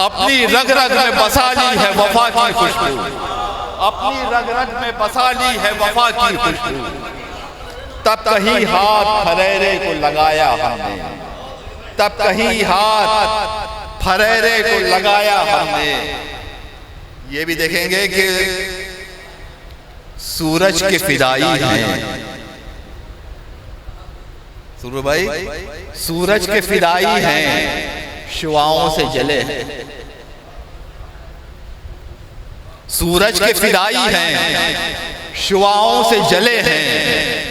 Speaker 4: अपनी रग रग में बसा ली है वफा की खुशबू, अपनी रग रग में बसा ली है वफा की खुशबू, तब कहीं हाथ फरेरे को लगाया हमने। तब कहीं हाथ फरेरे को लगाया हमने। ये भी देखेंगे कि सूरज के फिदाई हैं। सूरज भाई, सूरज के फिदाई हैं, शुआओं से जले हैं। सूरज के फिदाई हैं, शुआओं से जले हैं।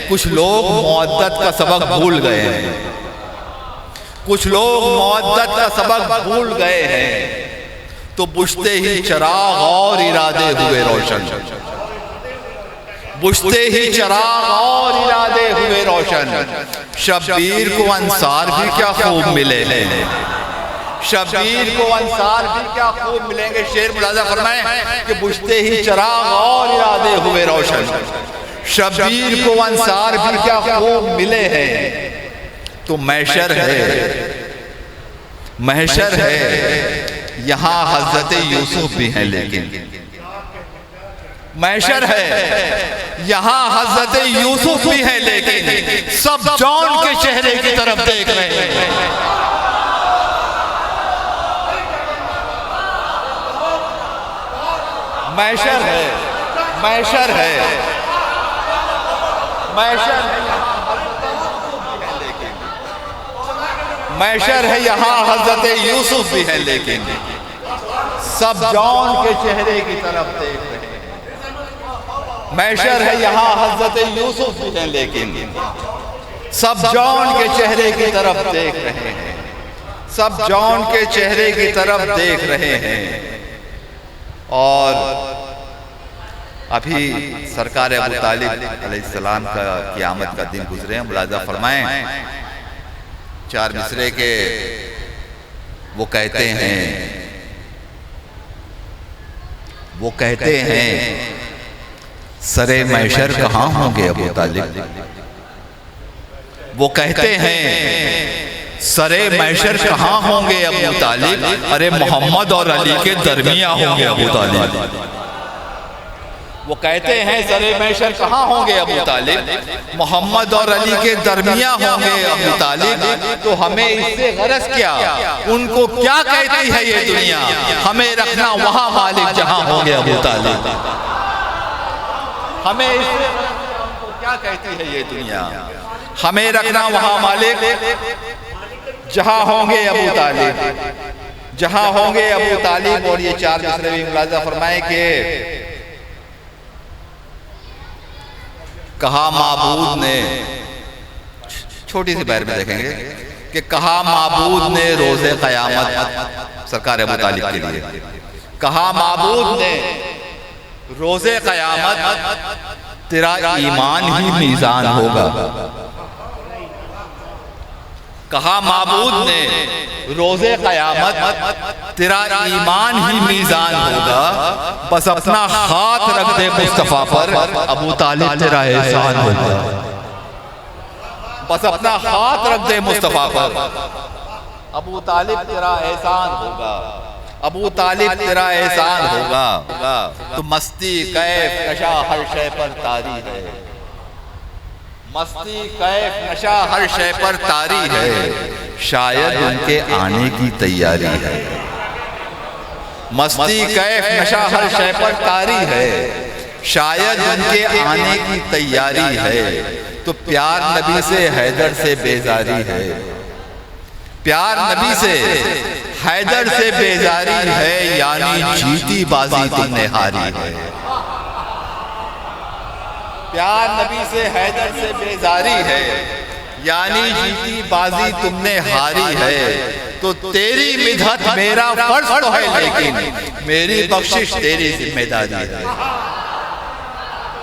Speaker 4: कुछ लोग मुअद्दत का सबक भूल गए हैं, कुछ लोग मुअद्दत का सबक भूल गए हैं। तो बुझते ही चिराग और इरादे हुए रोशन, बुझते ही चिराग और इरादे हुए रोशन। शब्बीर को अंसार भी क्या खूब मिले हैं, शब्बीर को अंसार भी क्या खूब मिलेंगे। शेर मुलाजा फरमाए कि बुझते ही चिराग और इरादे हुए रोशन, शब्बीर को अंसार भी क्या खूब मिले हैं। तो महशर है, महशर है, यहाँ हजरत यूसुफ भी हैं, लेकिन महशर है, यहाँ हजरत यूसुफ भी हैं, लेकिन सब जॉन के चेहरे की तरफ देख रहे हैं। महशर है, महशर है, महशर है, महशर है, यहाँ हजरत यूसुफ भी है, लेकिन सब जॉन के चेहरे की तरफ देख रहे हैं। महशर है, यहाँ हजरत यूसुफ भी है, लेकिन सब जॉन के चेहरे की तरफ देख रहे हैं, सब जॉन के चेहरे की तरफ देख रहे हैं। और अभी सरकार अबू तालिब अलैहिस्सलाम का क़यामत का दिन गुजरे हैं। मुलाज़ा फरमाएं, चार मिसरे के वो कहते हैं सरे महशर कहाँ होंगे अबू तालिब। वो कहते हैं सरे महशर कहाँ होंगे अबू तालिब। अरे मोहम्मद और अली के दरमिया होंगे अबू तालिब। वो कहते हैं सरे महशर कहाँ होंगे अबू तालिब, मोहम्मद और अली के दरमिया होंगे अबू तालिब। तो हमें इससे गरज क्या, उनको क्या कहती है ये दुनिया, हमें रखना वहाँ मालिक जहाँ होंगे अबू तालिब। हमें इससे उनको क्या कहती है ये दुनिया, हमें रखना वहाँ मालिक जहाँ होंगे अबू तालिब, जहाँ होंगे अबू तालिब। और ये चार मिसरे भी मुलाज़ा फरमाए कि कहा माबूद ने, छोटी सी पैर में देखेंगे कि कहा माबूद ने रोज़े क़यामत सरकार अबू तालिब के लिए, कहा माबूद ने रोजे क़यामत तेरा ईमान ही मीज़ान होगा। कहा माबूद ने रोजे क़यामत तेरा ईमान ही मीज़ान होगा, बस अपना हाथ रख दे मुस्तफ़ा पर, अबू तालिब तेरा एहसान होगा। बस अपना हाथ रख दे मुस्तफ़ा पर, अबू तालिब तेरा एहसान होगा, अबू तालिब तेरा एहसान होगा। तो मस्ती कैफ नशा हर शय पर तारी है, मस्ती कैफ नशा हर शय पर तारी है, शायद उनके आने की तैयारी है। मस्ती कैफ नशा हर शय पर तारी है, शायद उनके आने की तैयारी है। तो प्यार नबी से हैदर से बेजारी है, प्यार नबी से हैदर से बेजारी है, यानी जीती बाजी तुमने हारी है। प्यार नबी से हैदर से बेजारी है, यानी जीती बाजी तुमने हारी है। तो तेरी मिदहत मेरा फर्ज तो है, लेकिन मेरी बख्शिश तेरी जिम्मेदारी है।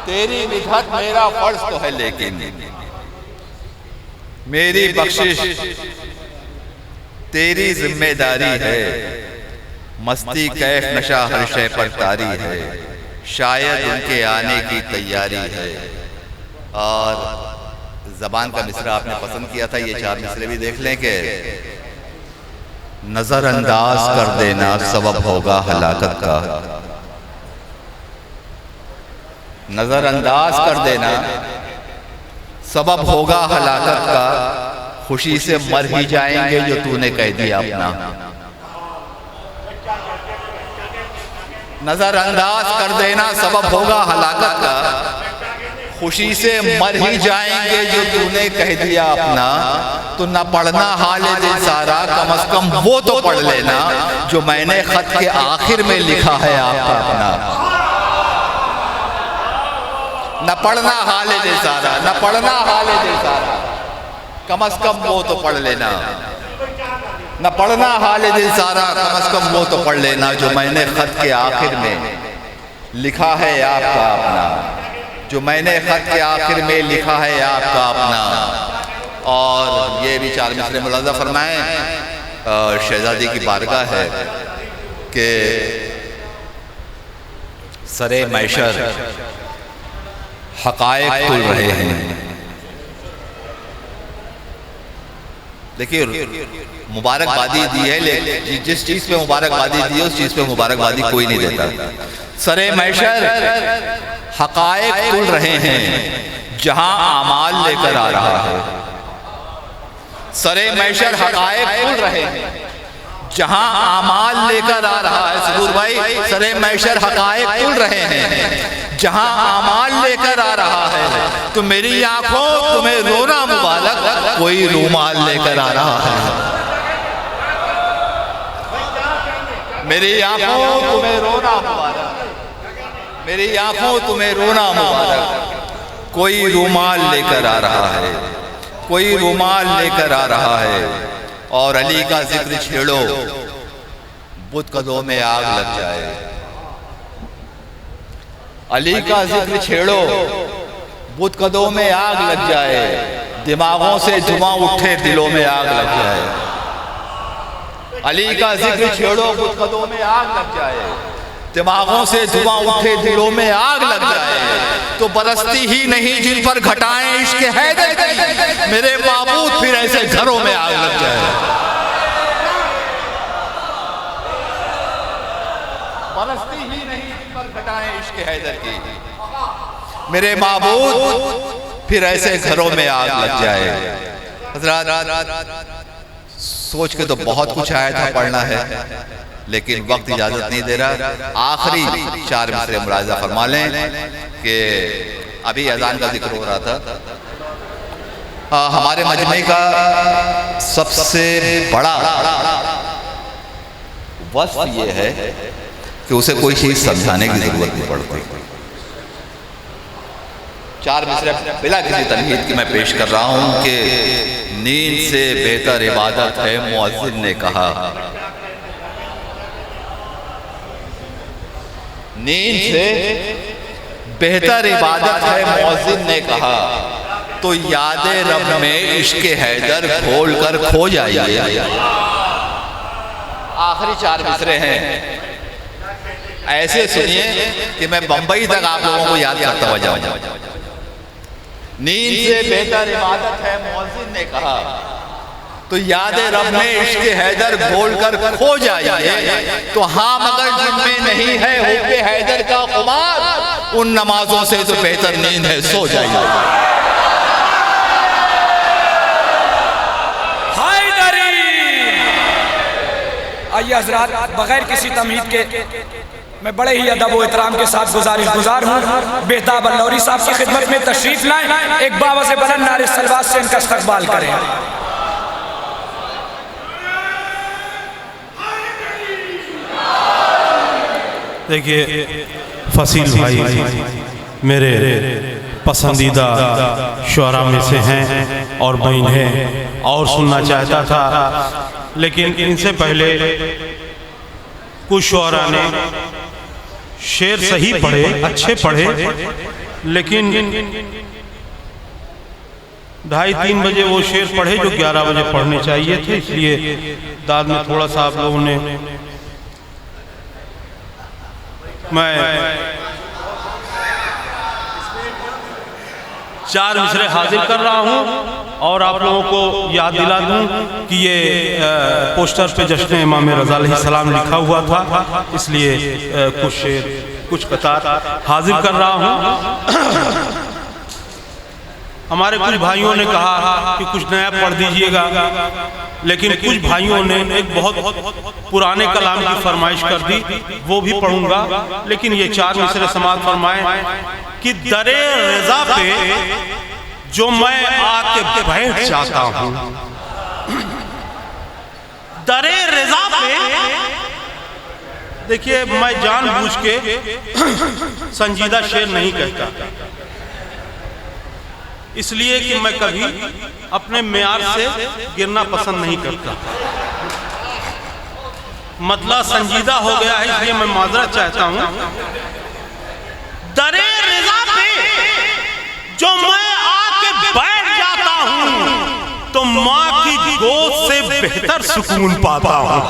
Speaker 4: तेरी मिदहत मेरा फर्ज तो है, लेकिन मेरी बख्शिश तेरी जिम्मेदारी है। मस्ती कैफ नशा हर शय पर तारी है, शायद उनके आने की तैयारी है। और ज़बान का मिसरा आपने पसंद किया था, ये 4 मिसरे भी देख लें कि नजरअंदाज कर देना सबब होगा हलाकत का, नजरअंदाज कर देना सबब होगा हलाकत का, खुशी से मर ही जाएंगे जो तूने कह दिया अपना। नजरअंदाज कर देना सबब होगा हलाकत का, खुशी से मर ही जाएंगे जो तूने कह दिया अपना। तो न पढ़ना हाल दिल सारा, कम अज कम वो तो पढ़ लेना जो मैंने खत के आखिर में लिखा है आपका अपना। न पढ़ना हाल दिल सारा, न पढ़ना हाल दिल सारा, कम अज कम वो तो पढ़ लेना। न पढ़ना हाल दिल सारा, कम अज कम वो तो पढ़ लेना जो मैंने खत के आखिर में लिखा है आपका अपना, जो मैंने खत के आखिर में लिखा है आपका अपना। और ये भी 4 मिसरे मुलाज़ा फरमाएं, शहजादी की बारगाह है कि सरे मैशर हक़ाइक़ तुल रहे हैं। देखिए मुबारकबादी दी है, लेकिन जिस चीज़ पे मुबारकबादी दी है उस चीज़ पे मुबारकबादी कोई नहीं देता। सरे मैशर हक़ाइक़ तुल रहे हैं जहां आमाल लेकर आ रहा है। सरे मैशर हक़ाइक़ तुल रहे हैं जहां आमाल लेकर आ रहा है। सबूर भाई, सरे मैशर हक़ाइक़ तुल रहे हैं जहां आमाल लेकर आ रहा है। तो मेरी आंखों तुम्हें रोना मुबारक, कोई रूमाल लेकर आ रहा है। मेरी आंखों तुम्हें रोना मुबारक, मेरी आंखों तुम्हें रोना मुबारक, कोई रूमाल लेकर आ रहा है, कोई रूमाल लेकर आ रहा है। और अली का जिक्र छेड़ो बुत कदों में आग लग जाए। अली का जिक्र छेड़ो बुत कदों में आग लग जाए, दिमागों से धुआं उठे दिलों में आग लग जाए। अली का जिक्र छेड़ो बुत कदों में आग लग जाए, दिमागों से धुआं उठे दिलों में आग लग जाए। तो बरसती ही नहीं जिन पर घटाएं इश्क हैदर की, मेरे माबूद फिर ऐसे घरों में आग लग जाए। बरसती ही नहीं जिन पर घटाएं इश्क हैदर की, मेरे माबूद फिर ऐसे घरों में आग लग जाए। हज़रात सोच के तो बहुत कुछ आया था पढ़ना है, लेकिन वक्त इजाजत नहीं दे रहा। आखिरी 4 मिसरे मुलाज़ा फरमा लें कि अभी अजान का जिक्र हो रहा था। हमारे मजमे का सबसे बड़ा वस्फ ये है कि उसे कोई चीज़ समझाने की जरूरत नहीं पड़ती। 4 मिसरे बिला किसी तनकीद की मैं पेश कर रहा हूँ कि नींद से बेहतर इबादत है, मुअज्जिन ने कहा। नींद से बेहतर इबादत है मौज़िन ने कहा, तो याद रब में इश्क हैदर खोल कर खो जाइए। आखिरी 4 मिसरे हैं, ऐसे सुनिए कि मैं बंबई तक आप लोगों को याद करता हुआ जाऊं। नींद से बेहतर इबादत है मौज़िन ने कहा, तो याद रब में इश्क हैदर खोल कर खो जाइए। तो हाँ, मगर जिनमें नहीं है हुब्बे हैदर का खुमार, उन नमाजों से तो बेहतर नींद है, सो जाइए।
Speaker 2: आइए हजरात, बगैर किसी तमहीद के मैं बड़े ही अदब व एहतराम के साथ गुजारिश हूँ बेहताब अल्लौरी साहब की खिदमत में तशरीफ लाएं, एक बावज़ बुलंद नारे सलवात से इनका इस्तकबाल करें।
Speaker 5: देखिए, फसील भाई मेरे पसंदीदा शुअरा में से हैं और मैं इन्हें और सुनना चाहता था, लेकिन इनसे पहले कुछ शुअरा ने शेर सही पढ़े, अच्छे पढ़े, लेकिन 2:30-3 बजे वो शेर पढ़े जो 11 बजे पढ़ने चाहिए थे, इसलिए दाद में थोड़ा सा आप लोगों ने मैं 4 मिसरे हाजिर कर रहा हूं और आप लोगों को याद दिला दूं कि ये पोस्टर पे जश्न इमाम रज़ा अलैहिस्सलाम लिखा हुआ था, इसलिए कुछ शेर, कुछ कतार हाजिर कर रहा हूं। हमारे कुछ भाइयों ने कहा कि कुछ नया पढ़ दीजिएगा, लेकिन कुछ भाइयों ने एक बहुत पुराने कलाम की फरमाइश कर दी, वो भी पढ़ूंगा, लेकिन ये 4 मिसरे समाअत फरमाएं कि दरे रज़ा पे जो मैं आके बैठ जाता हूं, दरे रज़ा पे। देखिए, मैं जानबूझ के संजीदा शेर नहीं कहता, इसलिए कि मैं कभी अपने मेयार से गिरना पसंद नहीं करता। मतलब संजीदा हो गया है, इसलिए मैं माजरत चाहता हूं। दरे रज़ा पे जो मैं आके बैठ जाता हूं, तो माँ की गोद से बेहतर सुकून पाता हूं।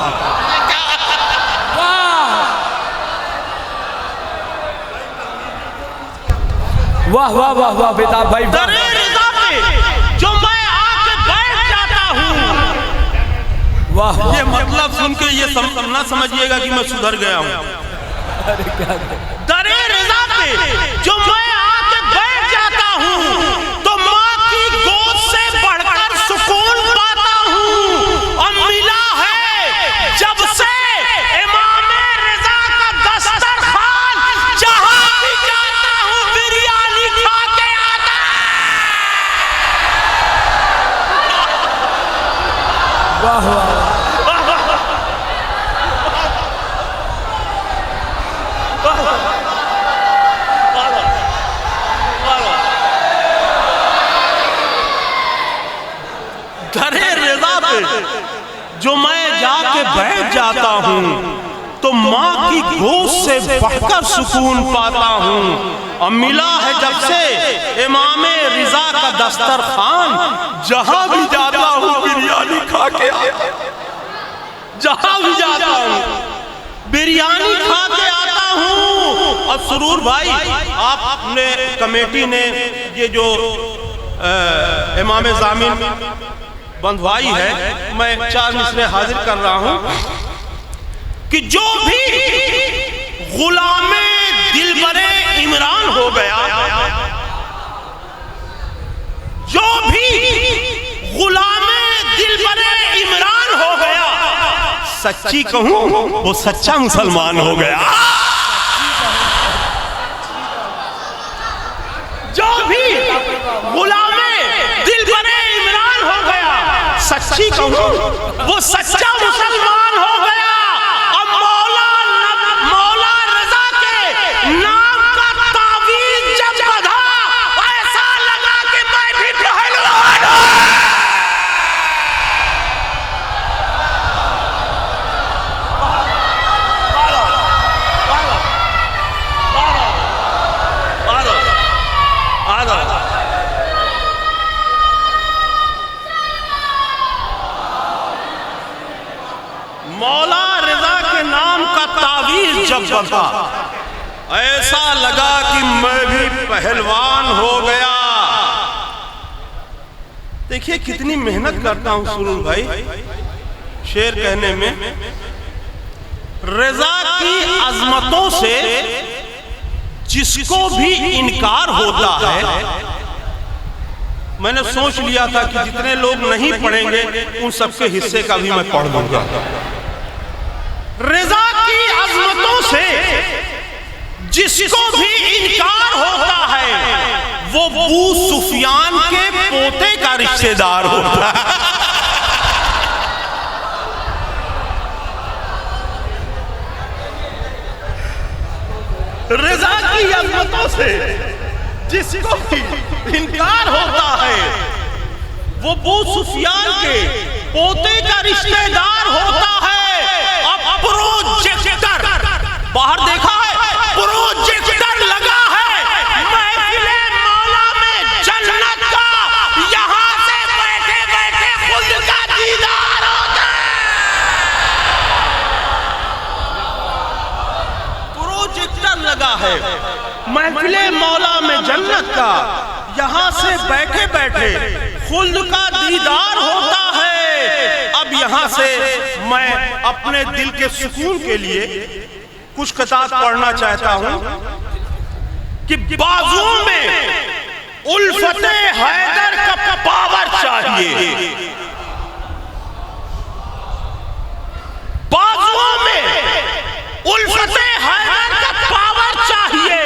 Speaker 2: वाह वाह वाह वाह बेताब भाई,
Speaker 5: दरे रज़ा पे जो मैं आके बैठ जाता हूं।
Speaker 2: वाह,
Speaker 5: ये मतलब सुन के ये ना समझिएगा कि मैं सुधर गया हूं। दरे रज़ा पे जो मैं आके बैठ जाता हूं, तो माँ की गोद से बढ़कर सुकून पाता हूं। और मिला है जब से इमाम रज़ा का दस्तरखान, जहां भी जाता हूं बिरयानी खा के आता।
Speaker 2: वाह वाह,
Speaker 5: दरे रज़ा पे जो मैं जाके बैठ जाता हूँ, तो माँ की गोद से बढ़कर सुकून पाता हूँ। और मिला है जब से इमाम रिज़ा का दस्तरखान, जहां भी जाता हूँ बिरयानी खा के आता। जहां भी जाता हूँ बिरयानी खा के आता हूँ। और सुरूर भाई, आपने कमेटी ने ये जो इमाम ज़ामिन बंधवाई है, मैं 4 मिसरे हाजिर कर रहा हूं कि जो भी गुलामे दिलबरे इमरान हो गया, जो भी गुलामे दिलबरे इमरान हो गया, सच्ची कहूं वो सच्चा मुसलमान हो गया। जो भी गुलामे दिलबरे इमरान हो गया, सच्ची कहूं वो सच्चा मुसलमान हो गया। अब मौला रज़ा के नाम का तावीज़ जब बंधा, ऐसा लगा कि मैं भी पहलवान हूं। पढ़ा, ऐसा लगा कि मैं भी पहलवान हो गया। देखिए कितनी मेहनत करता हूं सुरूर भाई शेर कहने में। रजा की अजमतों से जिसको भी इनकार होता है, मैंने सोच लिया था कि जितने लोग नहीं पढ़ेंगे उन सबके हिस्से का भी मैं पढ़ लूंगा। रजा की अजमतों से जिसको भी इनकार होता है वो अबू सुफियान के पोते का रिश्तेदार होता है। रजा की अजमतों से जिसको भी इनकार होता है वो अबू सुफियान के पोते का रिश्तेदार होता है। अब प्रोजेक्टर बाहर देखा है, प्रोजेक्टर लगा है महफिले मौला में जन्नत का, यहां से बैठे बैठे खुद का दीदार होता है। प्रोजेक्टर लगा है महफिले मौला में जन्नत का, यहां से बैठे बैठे खुद का दीदार होता है। अब यहां से मैं अपने दिल के सुकून के लिए कुछ किताब पढ़ना चाहता हूं कि बाजुओं में उल्फते हैदर का पावर चाहिए, बाजुओं में उल्फते हैदर का पावर चाहिए,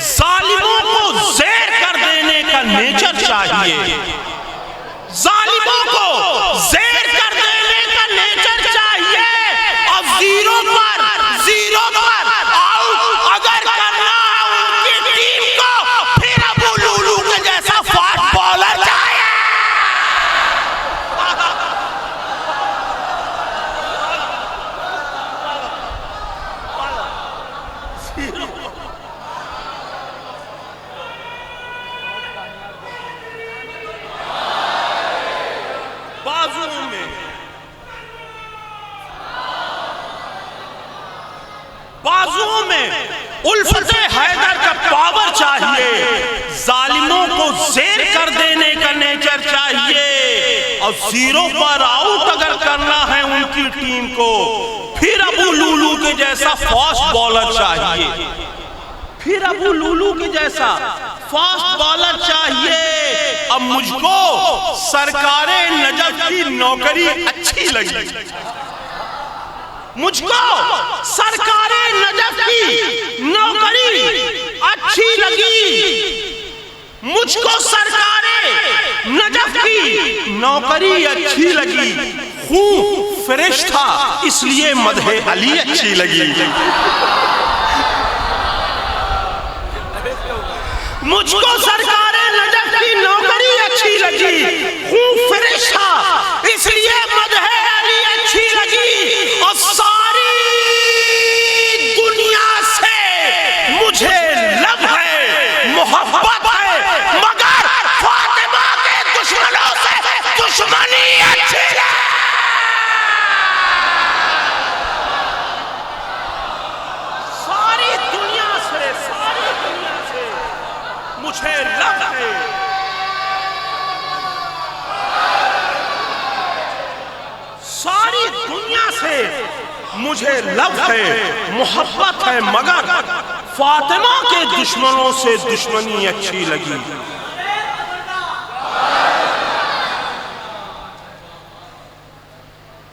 Speaker 5: जालिमों को ज़ेर कर देने का नेचर चाहिए, जालिमों को ज़ेर कर देने का नेचर चाहिए। और जीरो पर आउट अगर करना है उनकी टीम को, फिर अबू लुलू के जैसा फास्ट बॉलर चाहिए। बाजुओं में उल्फते हैदर का पावर चाहिए, जालिमों को ज़ेर कर देने का नेचर चाहिए। और जीरो पर आउट अगर करना है उनकी टीम को, फिर अबू लुलू के जैसा फास्ट बॉलर चाहिए, फिर अबू लुलू के जैसा फास्ट बॉलर चाहिए। अब मुझको सरकारे नजफ की नौकरी अच्छी लगी, मुझको सरकारे नजफ की नौकरी अच्छी लगी, मुझको सरकारे नजफ की नौकरी अच्छी लगी। खून फ्रेश था इसलिए मदहे अली अच्छी लगी, मुझको सरकारे नजफ की नौकरी अच्छी लगी, खून फ्रेश था इसलिए मदहे अली अच्छी लगी। और सारी दुनिया से मुझे लब है, मोहब्बत है, मगर फातिमा के दुश्मनों से दुश्मनी अच्छी है। सारी दुनिया से मुझे लब है, सारी दुनिया से मुझे लब है, मोहब्बत है, मगर फातिमा के दुश्मनों से दुश्मनी अच्छी लगी।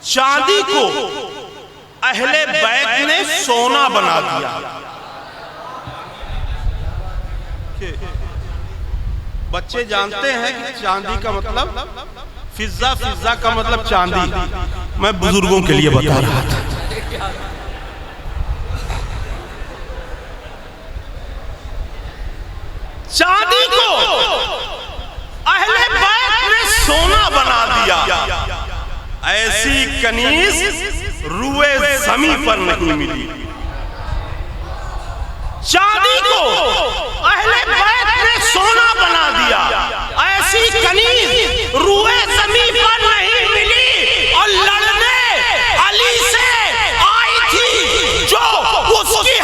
Speaker 5: चांदी को अहले बैत ने सोना बना दिया। बच्चे जानते हैं कि चांदी का मतलब फिजा, फिजा का मतलब चांदी। मैं बुजुर्गों के लिए बता रहा था। चांदी को अहले बैत ने सोना बना दिया। ऐसी कनीज रुए ज़मी पर नहीं मिली। चांदी को अहले बैत ने सोना बना दिया, ऐसी कनीज रुए ज़मी पर नहीं मिली। और लड़ने अली से आई थी जो उसकी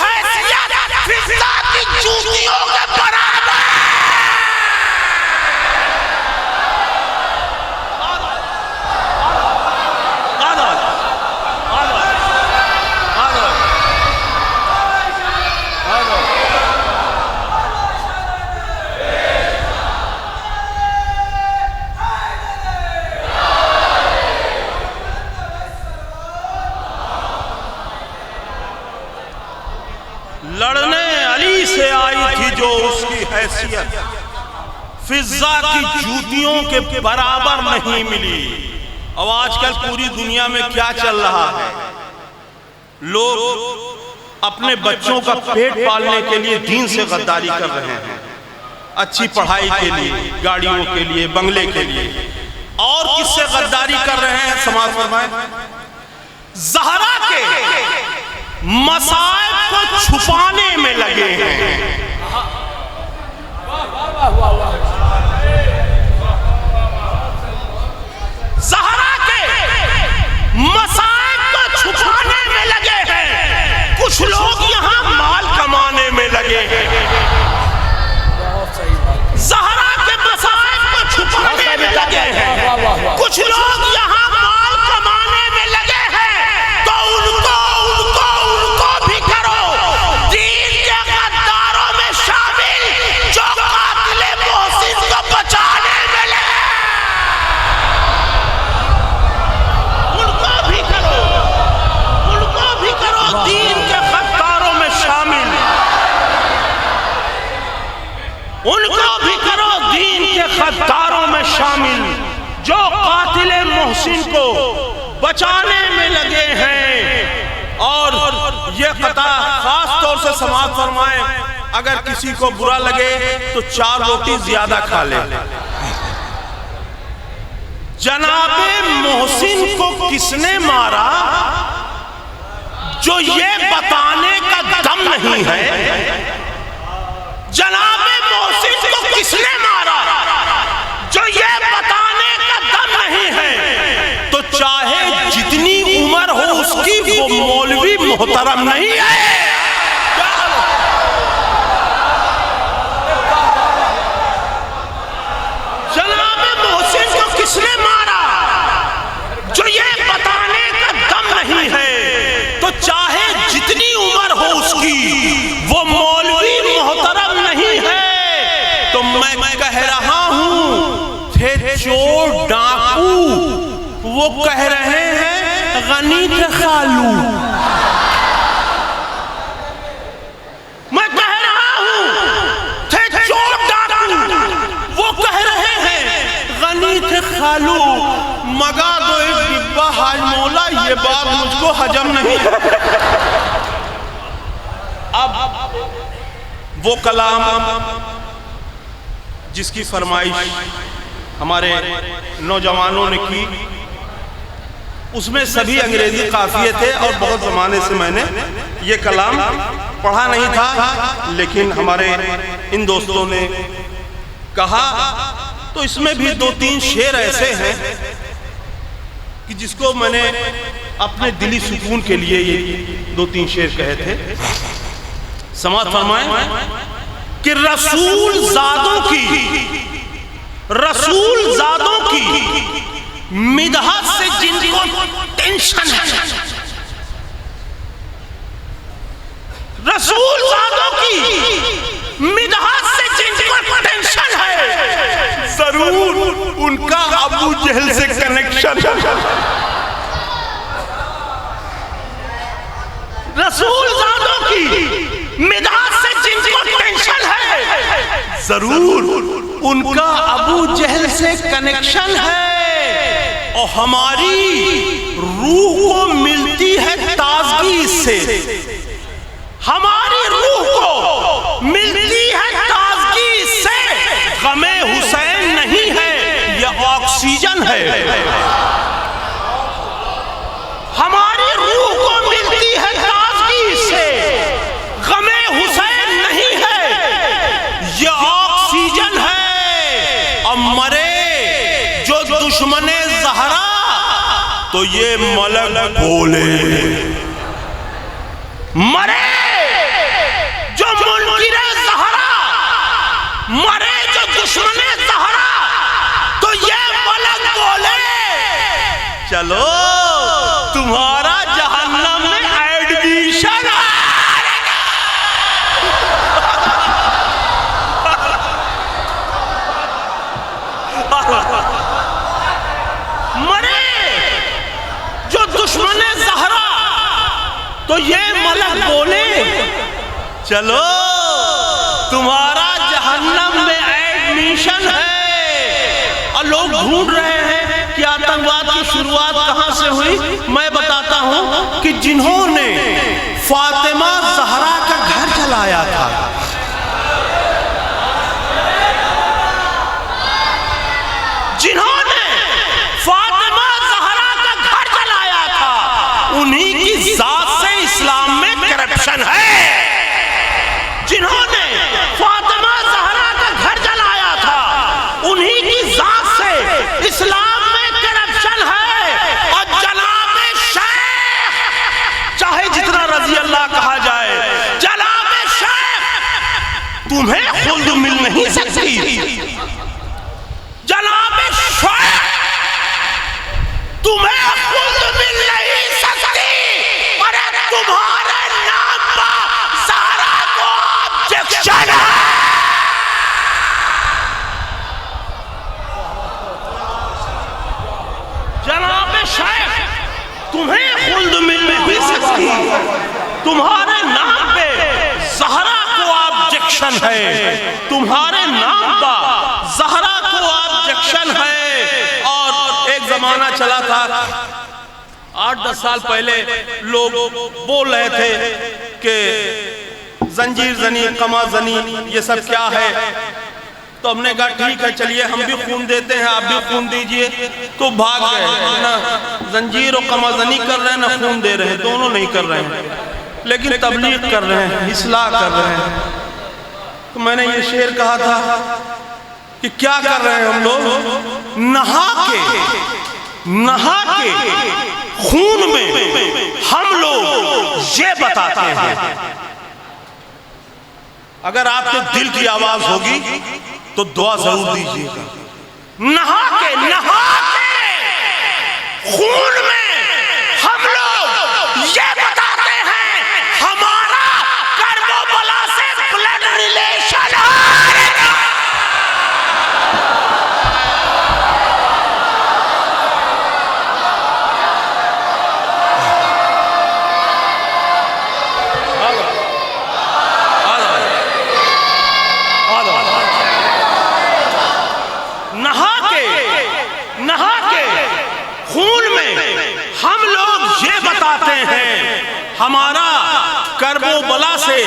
Speaker 5: फिजा की जूतियों के बराबर नहीं मिली। अब आजकल पूरी दुनिया में क्या चल रहा है, लोग अपने बच्चों का पेट पालने के लिए दीन से गद्दारी कर रहे हैं, अच्छी पढ़ाई के लिए, गाड़ियों के लिए, बंगले के लिए, और किससे गद्दारी कर रहे हैं? समाज फरमाए, ज़हरा के मसाइब को छुपाने में लगे हैं। ज़हरा के मसाइब को छुपाने में लगे हैं। कुछ लोग यहाँ माल कमाने में लगे हैं। ज़हरा के मसाइब को छुपाने में लगे हैं। कुछ लोग यहाँ माल कमाने में लगे हैं। तो उनको भी करो दीन के गद्दारों में शामिल, जो कातिल मोहसिन को बचाने में लगे। उनको भी करो दीन के गद्दारों में शामिल। उनको भी करो दीन के गद्दारों में शामिल, जो कातिल मोहसिन को बचाने में लगे हैं। और ये कता खास तौर से समाज फरमाए, अगर किसी को बुरा लगे तो 4 रोटी ज्यादा खा ले। जनाबे मोहसिन को किसने मारा, जो ये बताने का दम नहीं है। जनाबे मोहसिन को किसने मारा, जो ये बताने का दम नहीं है। तो चाहे जितनी उम्र हो उसकी, वो मौलवी मोहतरम नहीं है। जनाबे मोहसिन को किसने मारा, जो ये बताने का दम नहीं है। तो चाहे जितनी उम्र हो उसकी, वो मौलवी मोहतरम नहीं है। तो मैं कह रहा हूं, थे चोर डाकू, वो कह रहे हैं गनी थे खालू। मैं कह रहा हूं, थे चोर डाकू, वो कह रहे हैं गनी थे खालू। मगा दो एक डिब्बा हाज मौला, ये बात मुझको हजम नहीं। अब वो कलाम जिसकी फरमाइश हमारे नौजवानों ने की, उसमें सभी अंग्रेजी काफिये थे। और बहुत ज़माने से मैंने ये कलाम पढ़ा नहीं था, लेकिन हमारे इन दोस्तों ने कहा, तो इसमें भी 2-3 शेर ऐसे हैं कि जिसको मैंने अपने दिली सुकून के लिए ये 2-3 शेर कहे थे। समाज फरमाए कि रसूल ज़ादों की मिदहत से जिनको टेंशन है, रसूल ज़ादों की मिदहत से जिनको टेंशन है, जरूर उनका अबू जहल से कनेक्शन है। रसूल ज़ादों की मिदहत से जिनको टेंशन है, जरूर उनका अबू जहल से कनेक्शन है। और हमारी रूह को मिलती है ताजगी इससे, हमारी रूह को मिलती है ताजगी इससे। गमे हुसैन नहीं है, यह ऑक्सीजन है। हमारी रूह को मिलती है ताजगी से, गमे हुसैन नहीं है, यह ऑक्सीजन है। अब मरे जो दुश्मने ज़हरा, तो ये मलक बोले। मरे जो मुनकिरे ज़हरा, मरे जो दुश्मने ज़हरा, तो ये मलक बोले, चलो तुम्हारा जहन्नम में एडमिशन। मरे जो दुश्मने ज़हरा, तो ये मलक बोले, चलो तुम्हारा जहन्नम में ढूंढ रहे हैं कि आतंकवाद की शुरुआत कहां से हुई, मैं बताता हूं कि जिन्होंने फातिमा ज़हरा का घर जलाया था, जिन्होंने फातिमा ज़हरा का घर जलाया था, उन्हीं की जात से इस्लाम में करप्शन है। जिन्होंने फातिमा ज़हरा का घर जलाया था, उन्हीं की जात से इस्लाम में करप्शन है। और जनाबे शेख, चाहे जितना रजी अल्लाह कहा जाए, जनाबे शेख तुम्हें खुल्द मिल नहीं सकती। जनाबे शेख तुम्हें खुल्द मिल नहीं सकती। अरे तुम्हारे नाम पर ज़हरा को ऑब्जेक्शन है। जनाबे शेख तुम्हें खुल्द मिल नहीं सकती, तुम्हारे नाम पे ज़हरा को ऑब्जेक्शन है, तुम्हारे नाम पर ज़हरा को ऑब्जेक्शन है। और एक जमाना चला था 8-10 साल पहले, लोग बोल रहे थे कि जंजीर जनी, कमा जनी, ये सब क्या है। तो हमने कहा ठीक है, चलिए हम भी खून देते हैं, आप भी खून दीजिए। तो भाग गए, ना जंजीर और कमाजनी कर रहे हैं, ना खून दे रहे हैं, दोनों नहीं कर रहे हैं, लेकिन तबलीग कर रहे हैं, इस्लाह कर रहे हैं। तो मैंने ये शेर कहा था कि क्या कर रहे हैं हम लोग, नहा के खून में हम लोग ये बताते हैं। अगर आपके दिल की आवाज होगी तो दुआ जरूर दीजिएगा। नहा के खून में हम लोग ये बताते हैं, हमारा कर्बला से ब्लड रिलेशन है। नहा के खून में हम लोग ये बताते हैं, हमारा कर्बला से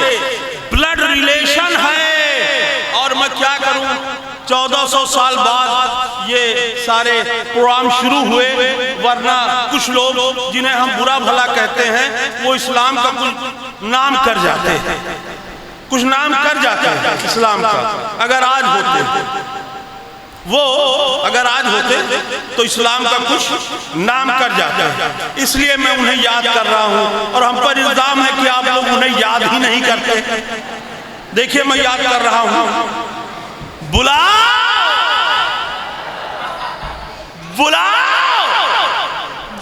Speaker 5: ब्लड रिलेशन है। और मैं क्या करूं, 1400 साल बाद ये सारे प्रोग्राम शुरू हुए, वरना कुछ लोग जिन्हें हम बुरा भला कहते हैं, वो इस्लाम का कुछ नाम कर जाते हैं, कुछ नाम कर जाते हैं इस्लाम का। अगर आज होते तो इस्लाम का कुछ नाम कर जाते हैं। इसलिए मैं उन्हें याद कर रहा हूं, और हम पर इल्जाम है कि आप लोग उन्हें याद ही नहीं करते। देखिए मैं याद कर रहा हूं, बुलाओ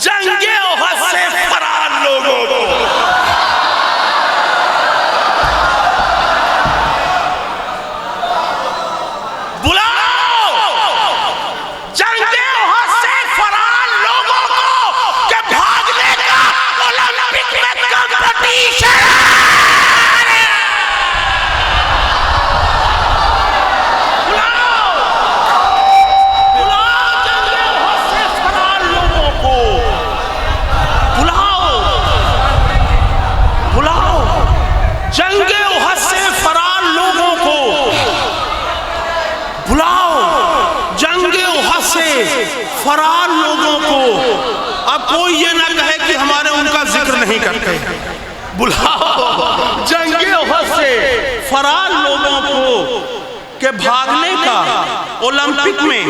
Speaker 5: जंगे ओहद से फरार लोगों को। फरार लोगों को। अब कोई ये ना कहे कि हमारे उनका जिक्र नहीं करते। बुलाओ जंगे ओहद से फरार लोगों को के भागने का ओलंपिक में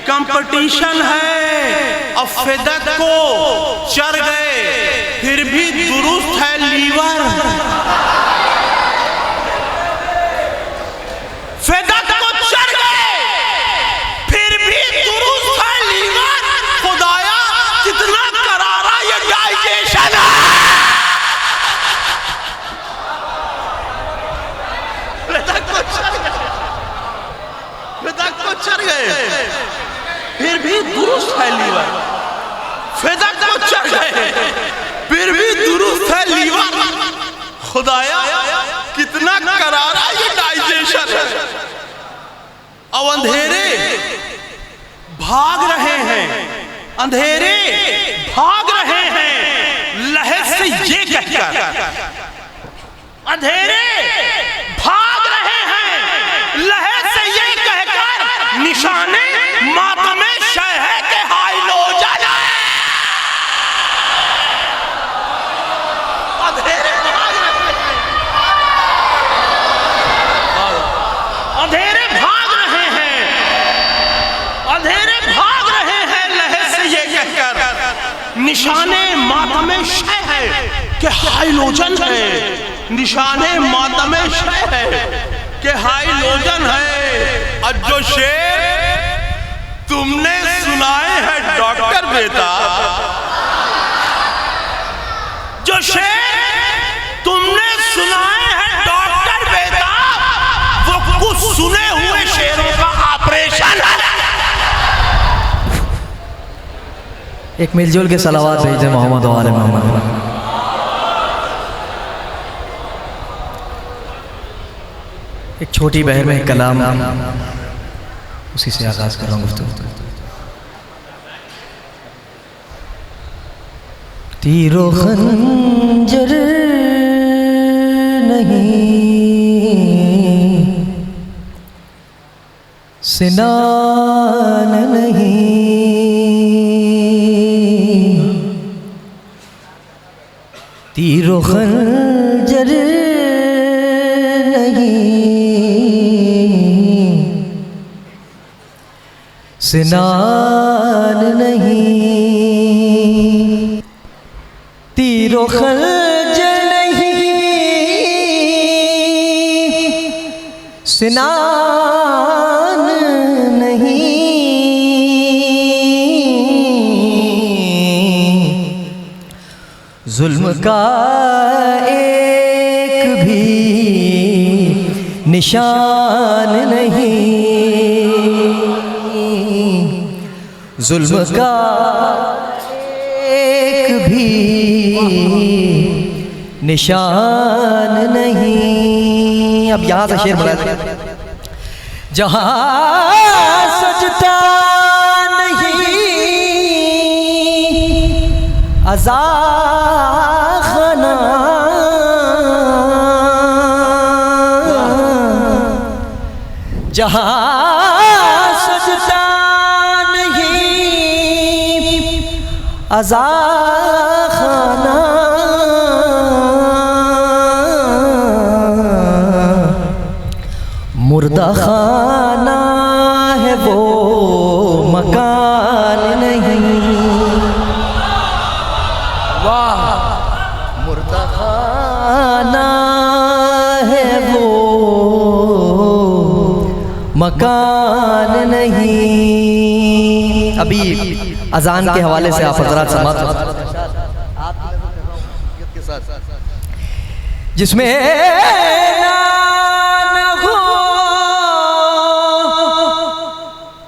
Speaker 5: कंपटीशन है। अब फिदक को चढ़ गए, फिर भी दुरुस्त है लीवर। फिदक को चढ़ गए, फिर भी दुरुस्त है लीवर। खुदाया कितना करारा ये डाइजेशन है। फिदक को चढ़ गए, फिर भी दुरुस्त है लीवर। फिदक को चढ़ गए, फिर भी दुरुस्त है लीवर। खुदाया कितना करारा ये डाइजेशन है। अब अंधेरे भाग रहे हैं, अंधेरे भाग रहे हैं लहर से ये कहकर, अंधेरे भाग रहे हैं लहर से ये कहकर, निशाने मातमे शहर के हाय लो जाना। अंधेरे भाग रहे हैं, अंधेरे भाग रहे हैं, अंधेरे भाग रहे हैं लहर से ये कहकर, निशाने मातमे शहर के हाइलोजन है, निशाने मातमे शहर के हाइलोजन है। और जो शेर तुमने सुनाए हैं डॉक्टर बेटा, जो शेर तुमने सुनाए हैं डॉक्टर बेटा, वो कुछ सुने हुए शेरों का ऑपरेशन है।
Speaker 6: एक मिलजुल के सलावात भेजे मोहम्मद वाले मोहम्मद। एक छोटी बहर में एक कलाम, उसी से आगाज कर रहा हूँ गुफ्तगू। तीरो खंजर नहीं, सिनान नहीं, तीरो खंजर नहीं, सिनान नहीं, तीरो खंजर नहीं, सिनान नहीं, जुल्म का एक भी निशान नहीं, जुल्म का एक भी निशान नहीं। अब यहाँ से शेर बोला, जहाँ सजता नहीं अज़ा खाना, जहाँ सजता नहीं अज़ा खाना, मुर्दा खाना है वो मकान नहीं। वाह, मुर्दा खाना है वो मकान नहीं। अभी अजान के हवाले से आप हज़रात समात जिसमें ना हो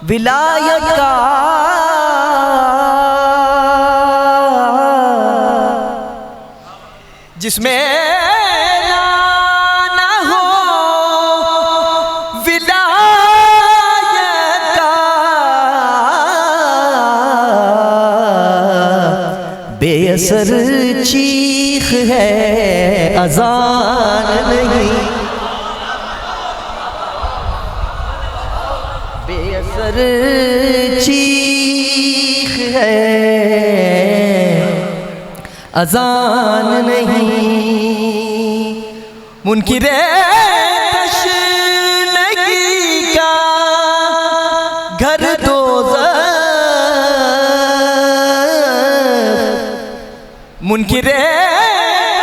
Speaker 6: विलायत का, जिसमें ना हो विलायत का, बेअसर चीख है अजान नहीं, बेअसर चीख है अजान नहीं। मुनकिरे तशनगी का घर दोज़ख, मुनकिरे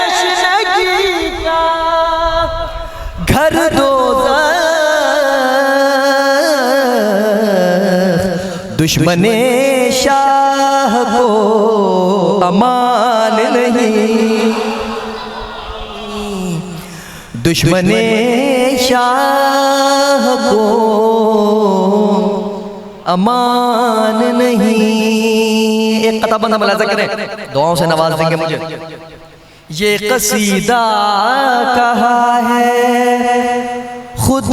Speaker 6: तशनगी का घर दोज़ख, दुश्मने शाह को अमान नहीं, दुश्मने शाह को अमान नहीं। एक कता बंदा मुलाज़ा करें, दुआओं से नवाज देंगे मुझे। ये कसीदा कहा है खुद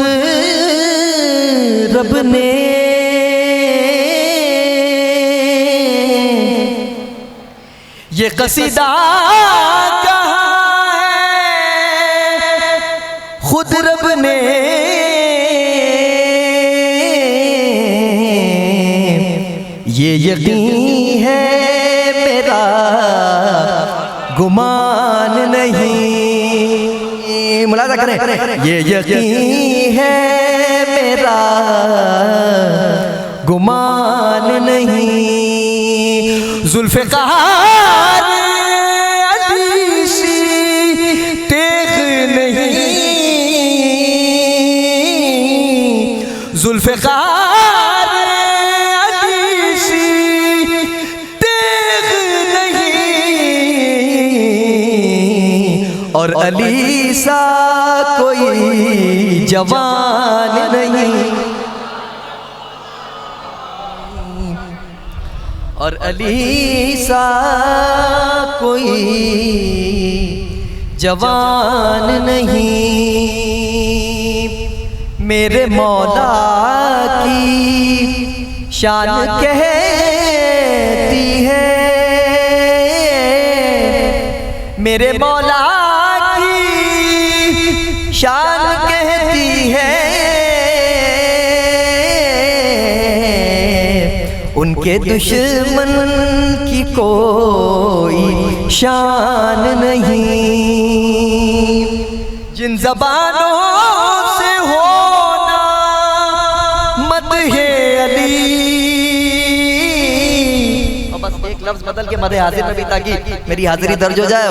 Speaker 6: रब ने ये कसीदा कहाँ है खुद रब ने ये यकीन है मेरा गुमान नहीं। मुलाज़ा करें, ये यकीन है मेरा गुमान नहीं। जुल्फ़िकार अलीसी तेग नहीं, जुल्फ़िकार अलीसी तेग नहीं, और अली सा कोई जवान नहीं, और अली सा कोई जवान नहीं। मेरे मौला की शान कहती है, मेरे मौला की शान कहती है, उनके दुश्मन की कोई शान नहीं। जिन ज़बानों से होना मदहे अली, और बस एक लफ्ज़ बदल के मदहे हाजिर में भी, ताकि मेरी हाजिरी दर्ज हो जाए।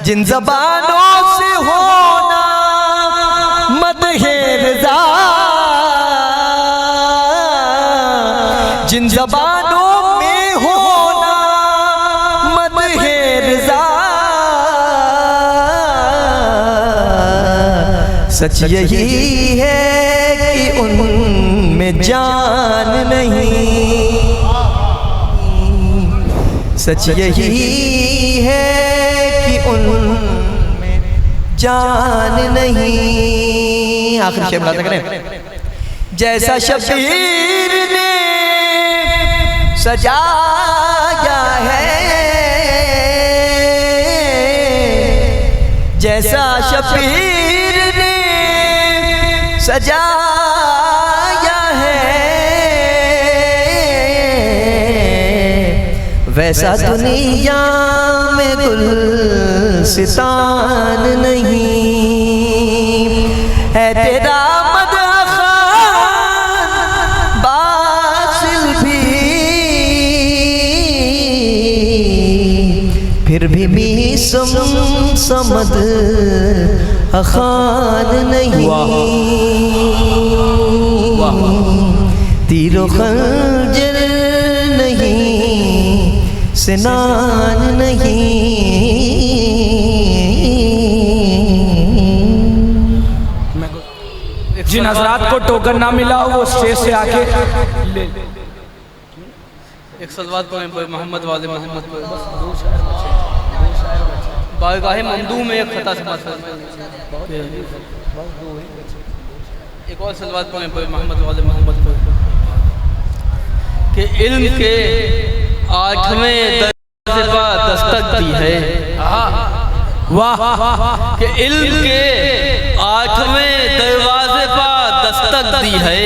Speaker 6: जिन ज़बानों से होना मदहे रज़ा, जिन ज़बानों में होना मदहे रज़ा, सच यही है कि उनमें जान नहीं, सच यही है कि उनमें जान नहीं। आखिरी शेर मुलाज़ा करें। जैसा शबीर ने सजाया है, जैसा शबीर ने सजाया है, वैसा दुनिया में गुलसितान नहीं है। तेरा फिर भी समद अखान नहीं, तीरो खंजर नहीं, सिनान नहीं।
Speaker 2: जिन हजरात को टोकन ना मिला वो स्टेज से आके ले।
Speaker 7: एक सलवात पढ़ें मोहम्मद वाले मोहम्मद पर, बारगाह ममदू में एक खता समाज, एक और सलवात पढ़ें मोहम्मद वाले मोहम्मद पर, कि इल्म के 8वें दरवाजे पर दस्तक दी है। वाह, कि इल्म के 8वें दरवाजे पर दस्तक दी है,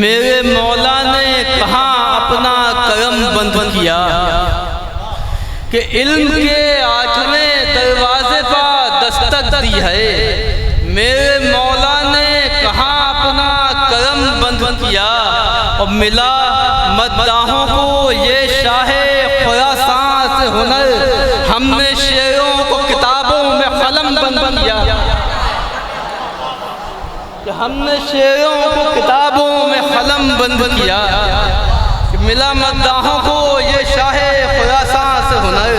Speaker 7: मेरे मौला ने कहाँ अपना करम बंद किया। कि इल्म के 8वें दरवाजे पर दस्तक दी है, मेरे मौला ने कहाँ अपना करम बंद किया। और मिला मद्दाहों को ये शाहे खुरासान से हुनर, हमने शेरों को किताबों में कलम बंद किया। कि हमने शेरों को किताबों में कलम बंद किया। मिला मद्दाहों को ये शाहे खुरासान से हुनर,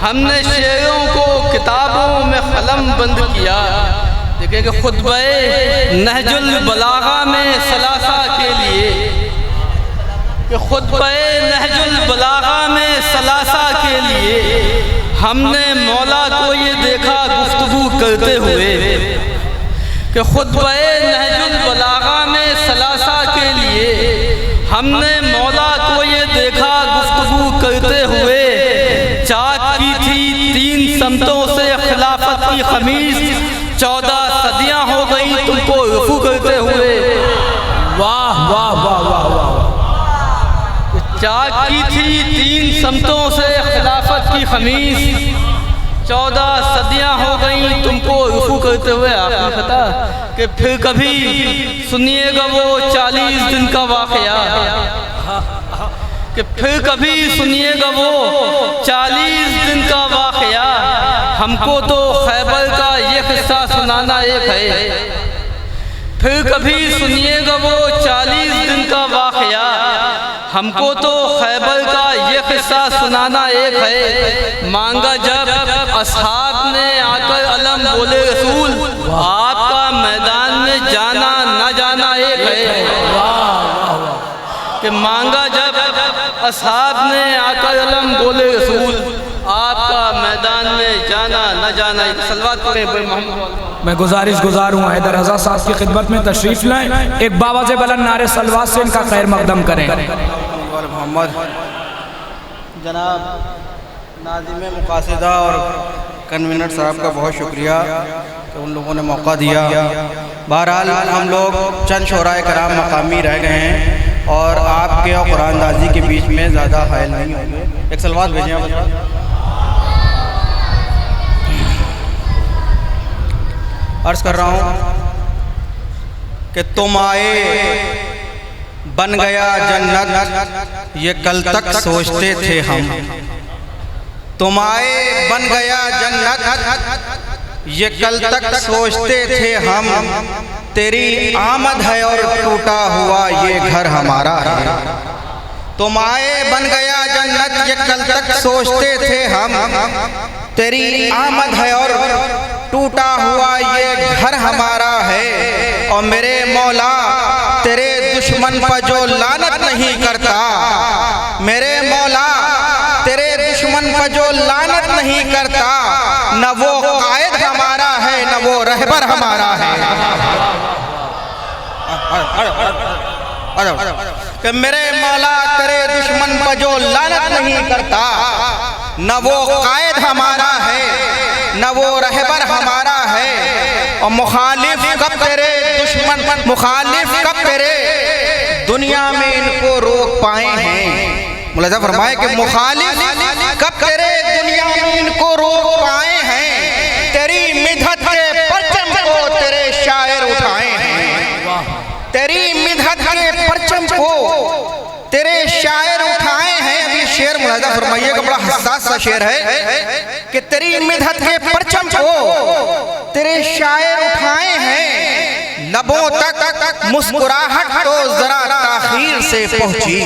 Speaker 7: हमने शेरों को किताबों में कलम बंद किया। देखिए कि खुतबे नहजुल बलागा में सलासा के लिए, कि खुतबे नहजुल बलागा में सलासा के लिए हमने मौला को ये देखा गुफ्तगू करते हुए। कि खुतबे नहजुल बलागा में सलासा के लिए हमने मौला को ये देखा गुफ्तगू करते हुए। वाह वाह वाह वाह। चाक की थी 3 समतों से खिलाफत की खमीस, 14 सदियां हो गई तुमको रुफू करते हुए। आपने पता कि फिर कभी सुनिएगा वो 40 दिन का वाक़या, कि फिर कभी सुनिएगा वो 40 दिन का वाक़या। हमको तो खैबर का ये किस्सा सुनाना एक है, फिर कभी सुनिएगा वो 40 दिन का वाक़या। हमको तो खैबर का ये किस्सा सुनाना एक है। मांगा जब असहाब ने आकर अलम, बोले रसूल आपका मैदान में जाना न जाना एक है। कि मांगा जब असहाब ने आकर अलम, बोले रसूल आपका मैदान में जाना न जाना। सलवात पढ़े मोहम्मद।
Speaker 2: मैं गुजार हूँ हैदर रज़ा साहब की खिदमत में तशरीफ़ लाएं, एक बाबा से बुलंद नारे सलवात से इनका खैर मकदम करें।
Speaker 8: मोहम्मद जनाब नाज़िम मुकासिदा और कन्वीनर साहब का बहुत शुक्रिया कि उन लोगों ने मौका दिया। बहरहाल हम लोग चंद शोराए कराम मकामी रह गए हैं और आपके और कुरानदाजी के बीच में ज़्यादा हायल नहीं होंगे। एक सलवात भेजें। अर्ज़ कर रहा हूँ कि तुम आए बन गया जन्नत, ये कल तक सोचते थे हम। तुम आए बन गया जन्नत, ये कल तक सोचते थे हम। तेरी आमद है और टूटा हुआ ये घर हमारा है। तुम आए बन गया जन्नत, ये कल तक सोचते थे हम। तेरी आमद है और टूटा हुआ ये घर हमारा है। और मेरे मौला तेरे दुश्मन पर जो लानत नहीं करता, मेरे मौला तेरे दुश्मन पर जो लानत नहीं करता, न वो कायद हमारा है न वो रहबर हमारा है। कि मेरे मौला तेरे दुश्मन पर जो लानत नहीं करता, न वो कायद हमारा है न वो रहबर हमारा है। और मुखालिफ कब तेरे दुश्मन, मुखालिफ कब तेरे दुनिया में इनको रोक पाए हैं। मुलाज़ा फरमाए कि मुखालिफ कब तेरे दुनिया में इनको रोक पाए हैं। तेरी मिदहत के परचम को तेरे शायर उठाए हैं। तेरी मिदहत के परचम को तेरे शायर उठाए हैं। अभी शेर मुलाज़ा फरमाइए का बड़ा हसास सा शेर है कि तेरी मिदहत के परचम को तेरे शायर उठाए हैं। लबों तक मुस्कुराहट तो जरा ताखीर से पहुंची,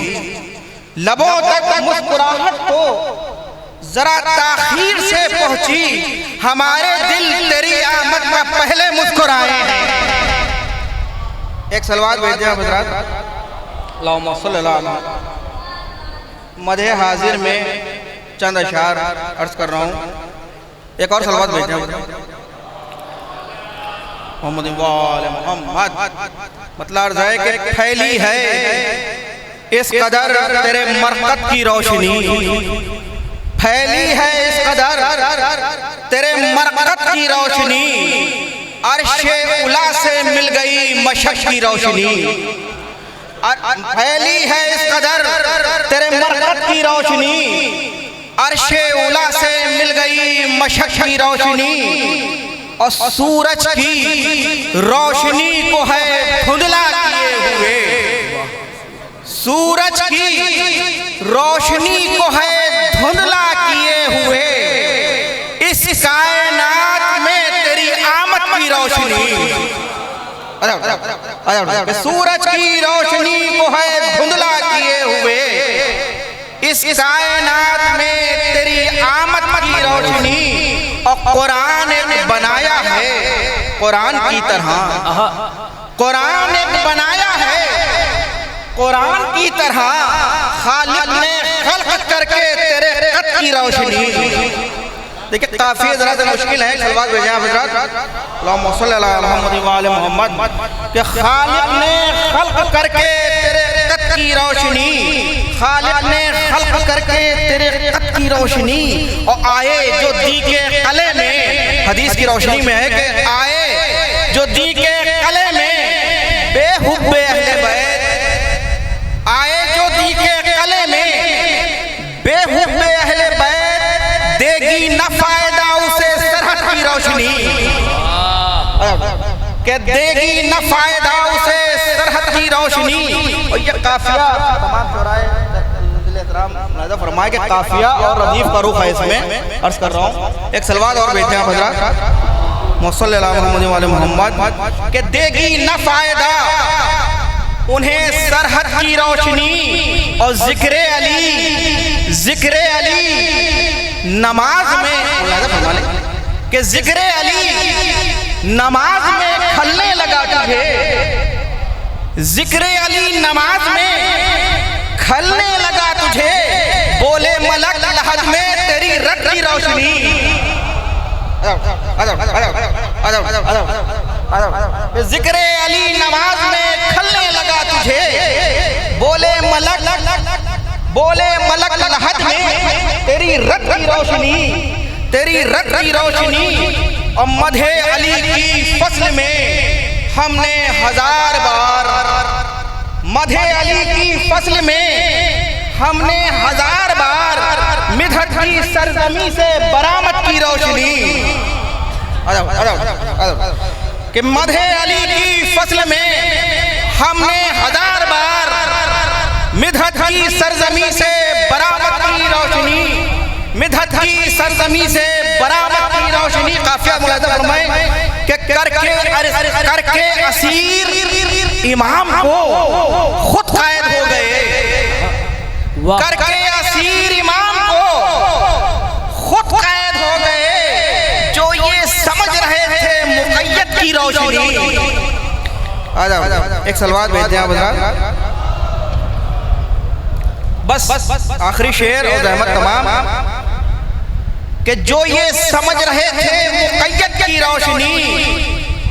Speaker 8: लबों तक मुस्कुराहट तो जरा ताखीर से पहुंची। हमारे दिल तेरी आमद में पहले मुस्कुराए हैं। एक सलवात भेजे हज़रात। अल्लाहुम्मा सल्ली अला मदे हाजिर में चंद अशार अर्ज कर रहा हूँ। एक और सलवात भेजें मोहम्मद वाले मोहम्मद। मतलब अर्ज है कि फैली है इस कदर तेरे मरकत की रोशनी, फैली है इस कदर तेरे मरकत की रोशनी। अर्शे उला से मिल गई मशक की रोशनी, फैली है इस कदर तेरे मरकत की रोशनी। अर्शे उला से मिल गई मशक की रोशनी। और सूरज की रोशनी को है धुंधला किए हुए, सूरज की रोशनी को है धुंधला किए हुए। इस कायनात में तेरी आमद की रोशनी, सूरज की रोशनी को है धुंधला किए हुए। इस कायनात में तेरी आमद की रोशनी। और कुरान एक बनाया है कुरान की तरह, कुरान एक बनाया है कुरान की तरह। खालिक ने खल्क करके तेरे खत की रोशनी। देखिए काफी जरा से मुश्किल है। सलवात भेजें हज़रात। अल्लाहुम्मा सल्ली अला मुहम्मद व आले मोहम्मद। कि खालिक ने खल्क करके तेरे खत की रोशनी, खालिक ने खल्क करके तेरे खत की रोशनी। और आए जो दी के कले में, हदीस की रोशनी में है कि आए जो दी के कले में बेहुब्बे अहले बैत, कि देगी न फायदा उसे सरहद की रोशनी। और ये काफिया तमाम शोराए फरमाए कि काफिया और रदीफ का रुख है, इसमें अर्ज कर रहा हूँ। एक सलवात और भेजते हैं हजरत मोहम्मद मोहम्मद के देगी न फायदा उन्हें सरहद की रोशनी और जिक्र अली नमाज में कि जिक्र अली नमाज में खलने लगा तुझे, जिक्र अली नमाज में खलने लगा तुझे, बोले मलक लहद में तेरी रट की रोशनी। जिक्र अली नमाज में खलने लगा तुझे, बोले मलक लहद में तेरी रट की रोशनी, तेरी रट की रोशनी। और मधे अली की फसल में हमने हजार बार, मधे अली की फसल में हमने हजार बार मिधत की सरजमी से बरामद की रोशनी। कि मधे अली की फसल में हमने हजार बार मिधत की सरजमी से बरामद की रोशनी, मिधत की सरजमी से बरामद की रोशनी। काफिया मुलाज़ा फरमाए कि करके असीर इमाम को खुद कायद हो गए, करके असीर इमाम को खुद कायद हो गए, जो ये समझ रहे थे मुक़य्यद की रोशनी। एक सलवात भेजते हैं बस आखिरी शेर और रहमत तमाम कि जो ये समझ रहे थे मुक़य्यद की रोशनी।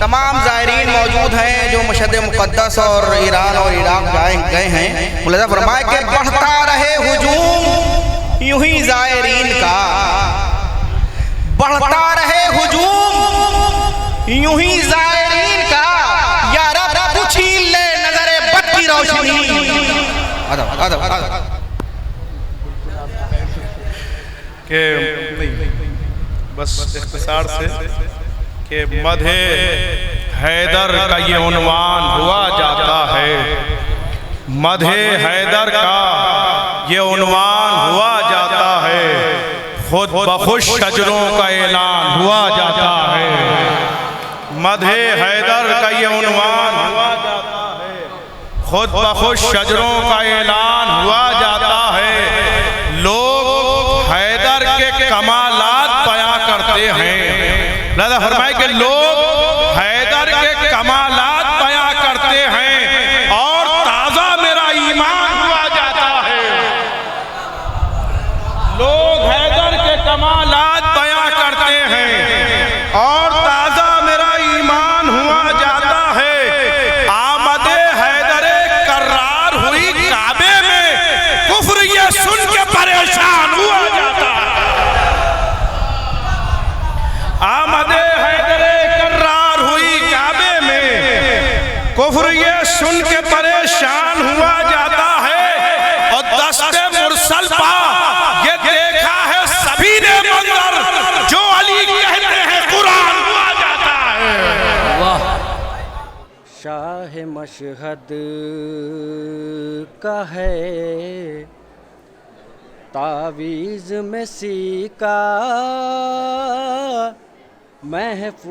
Speaker 8: तमाम ज़ायरीन मौजूद हैं जो मशहद मुक़द्दस और ईरान और इराक़ गए हैं। मुलाज़ा फरमाए कि बढ़ता रहे हुजूम यूं ही ज़ायरीन का, बढ़ता रहे हुजूम यूं ही ज़ायरीन का, या रब तू छीन ले नज़रे बद की रोशनी।
Speaker 1: के बस इख्तिसार से कि मधे हैदर का ये उन्वान हुआ जाता है, मधे हैदर का ये उन्वान हुआ जाता है, खुद बखुश शजरों का ऐलान हुआ जाता है। मधे हैदर का ये उन्वान हुआ जाता है, खुद बखुश शजरों का ऐलान हुआ जाता है। लोग हैदर के कमालात बयां करते हैं। लिहाजा फरमाए कि लोग हैदर के कमालात बयां करते हैं और ताज़ा मेरा ईमान हुआ जाता है। लोग हैदर के कमालात बयां करते हैं और ताज़ा मेरा ईमान हुआ जाता है। आमदे हैदरे कर्रार हुई काबे में, कुफ्र ये सुन के परेशान हुआ जाता है। आमदे हैदरे कर्रार हुई काबे में, कुफ्र ये सुन के परेशान हुआ जाता है। और दस्ते मुरसल पा ये देखा है सभी ने मंजर, जो अली कहते हैं कुरान हुआ जाता है।
Speaker 9: शाह मशहद का है तावीज़ में सीका महफूज।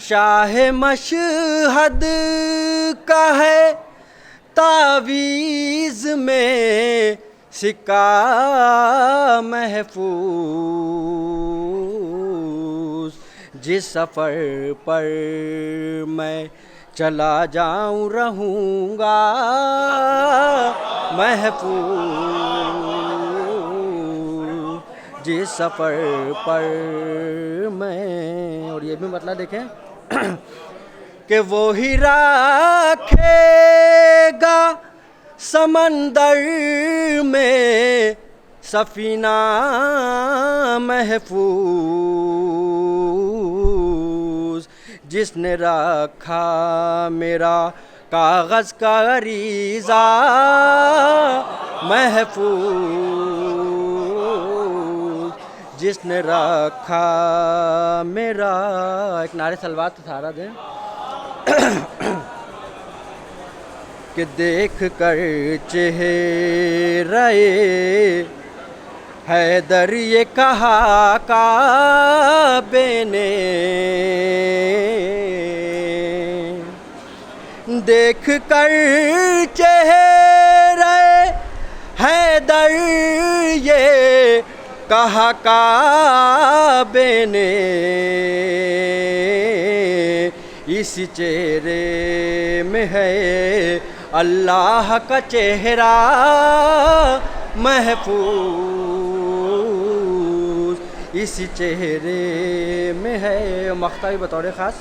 Speaker 9: शाह मशहद का है तावीज़ में सिक्का महफूज। जिस सफ़र पर मैं चला जाऊं रहूँगा महफूज। जिस सफ़र पर मैं, और ये भी मतलब देखें कि वो ही रखेगा समंदर में सफीना महफूज। जिसने रखा मेरा कागज़ का गरीज़ा महफूज। जिसने रखा मेरा, एक नारे सलवात सारा दिन कि देख कर चेहरे हैदर ये कहा काबे ने, देख कर चेहरे हैदर ये कहा काबे ने, इसी चेहरे में है अल्लाह का चेहरा महफूज, इसी चेहरे में है। मख्ता भी बतौर ख़ास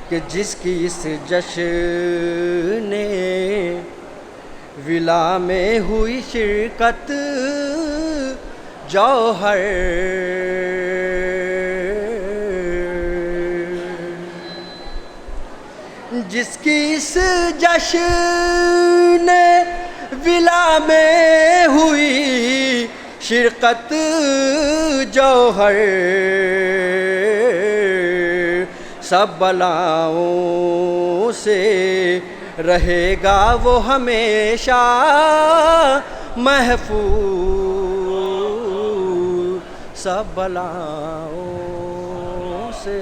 Speaker 9: कि जिसकी इस जश्न विला में हुई शिरकत जौहर, जिसकी इस जश्न विला में हुई शिरकत जौहर, सब बलाओं से रहेगा वो हमेशा महफूज, सब बलाओं से।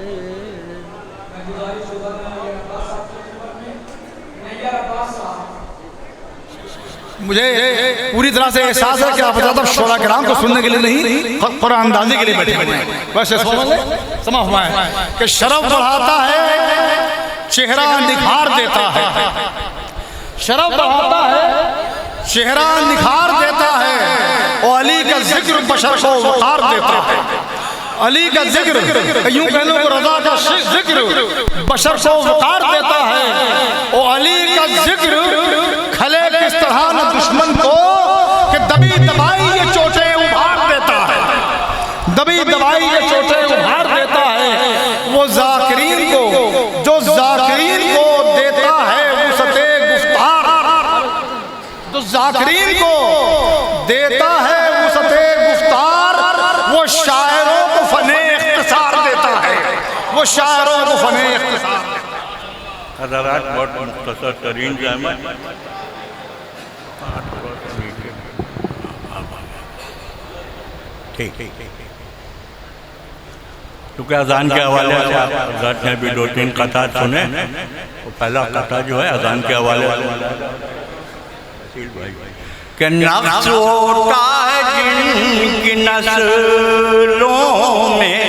Speaker 10: मुझे पूरी तरह से एहसास है कि आप ज़्यादा शोरा कराम को सुनने के लिए नहीं, कुरान अंदाज़ी के लिए बैठे हुए हैं। वैसे समा हुआ है कि शरफ बढ़ाता है, चेहरा निखार देता है, शरफ बढ़ाता है, चेहरा निखार देता है, और अली का जिक्र बशर को वक़ार देता है। अली का जिक्र, यूं कह लो रज़ा का जिक्र बशर को वक़ार देता है, और अली का जिक्र खले किस तरह न दुश्मन को कि दबी दबाई ये चोटें उभार देता है, दबी दबाई ये चोटें उभार देता है। वो ज़ाकिरीन को, जो ज़ाकिरीन को देता है वुसअते गुफ्तार, जो ज़ाकिरीन को देता है वुसअते गुफ्तार, वो शायरों को फने इख्तिसार देता है, वो शायरों को फने इख्तिसार।
Speaker 3: हज़रात बहुत मुख्तसर तरीन जामा ठीक, क्योंकि अजान के हवाले से आप ने भी 2-3 कतार सुने। तो पहला कतार जो है अजान के हवाले से कि नक्श होता है जिनकी नस्लों में,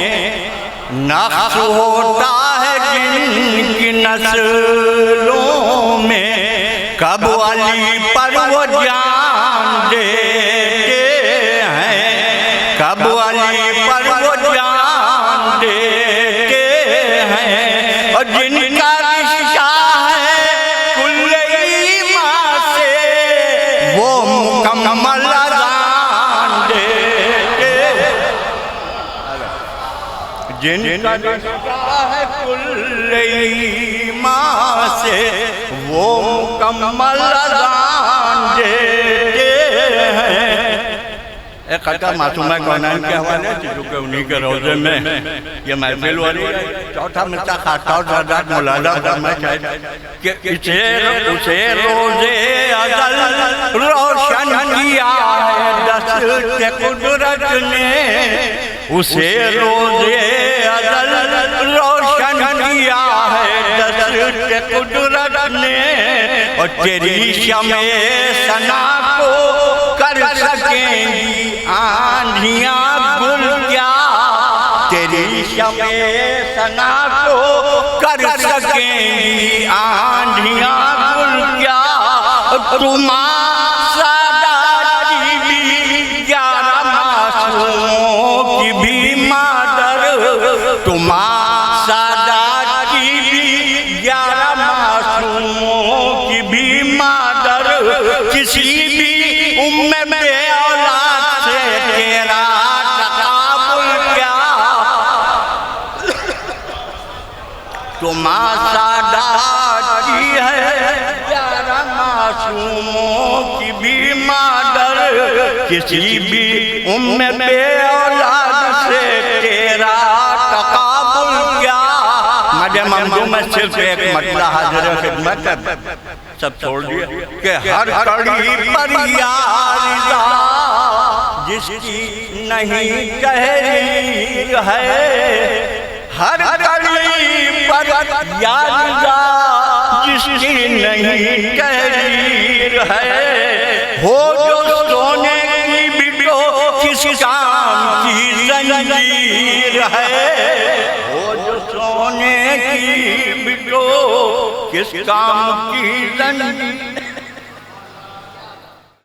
Speaker 3: नक्श होता है जिनकी नस्लों में, कब अली पर वो जान देते हैं, कब अली पर वो जान देते हैं, और जिनका रिश्ता है कुल्ले ईमान से वो मुकम्मल अज़ान देते हैं, जिनका रिश्ता है कुल्ले ईमान से वो मुकम्मल अज़ान देते हैं। एक कथा मासूमा कौनाइन के हवाले से, चूँकि उन्हीं के रोज़े में ये महफिल हो रही है। चौथा मिलता खाता और ज़ादात मुलादा फरमाए कि उसे रोज़े अज़ल रोशन किया है दस्त कुदरत ने, उसे रोज़े अज़ल रोशन किया है दस्त कुदरत ने, और तेरी शमे सना को कर सकेंगी आंधियाँ गुल क्या, तेरी शमे सना को कर सकेंगी आंधियाँ गुल क्या, तुम्हारा सादाती भी 11 मासूमों की भी मादर, तुम्हारा सादाती भी 11 मासूमों की भी मादर, किसी भी उम्मे में औलाद से तेरा तकाबुल क्या, तुम्हारा सादाती है 11 मासूमों की भी मादर, किसी भी उम्र पे औलाद से तेरा तकाबुल क्या। मजे ममदू में सिर्फ एक मतलब हाजिर खिदमत सब छोड़ दिया कि हर कड़ी पर यारिदा जिसकी नहीं तहरीर है, हर कड़ी पर यारिदा जिसकी नहीं तहरीर है, हो जो सोने की बिटो किस काम की जंजीर है, हो जो सोने की बिटो किस काम की जंजीर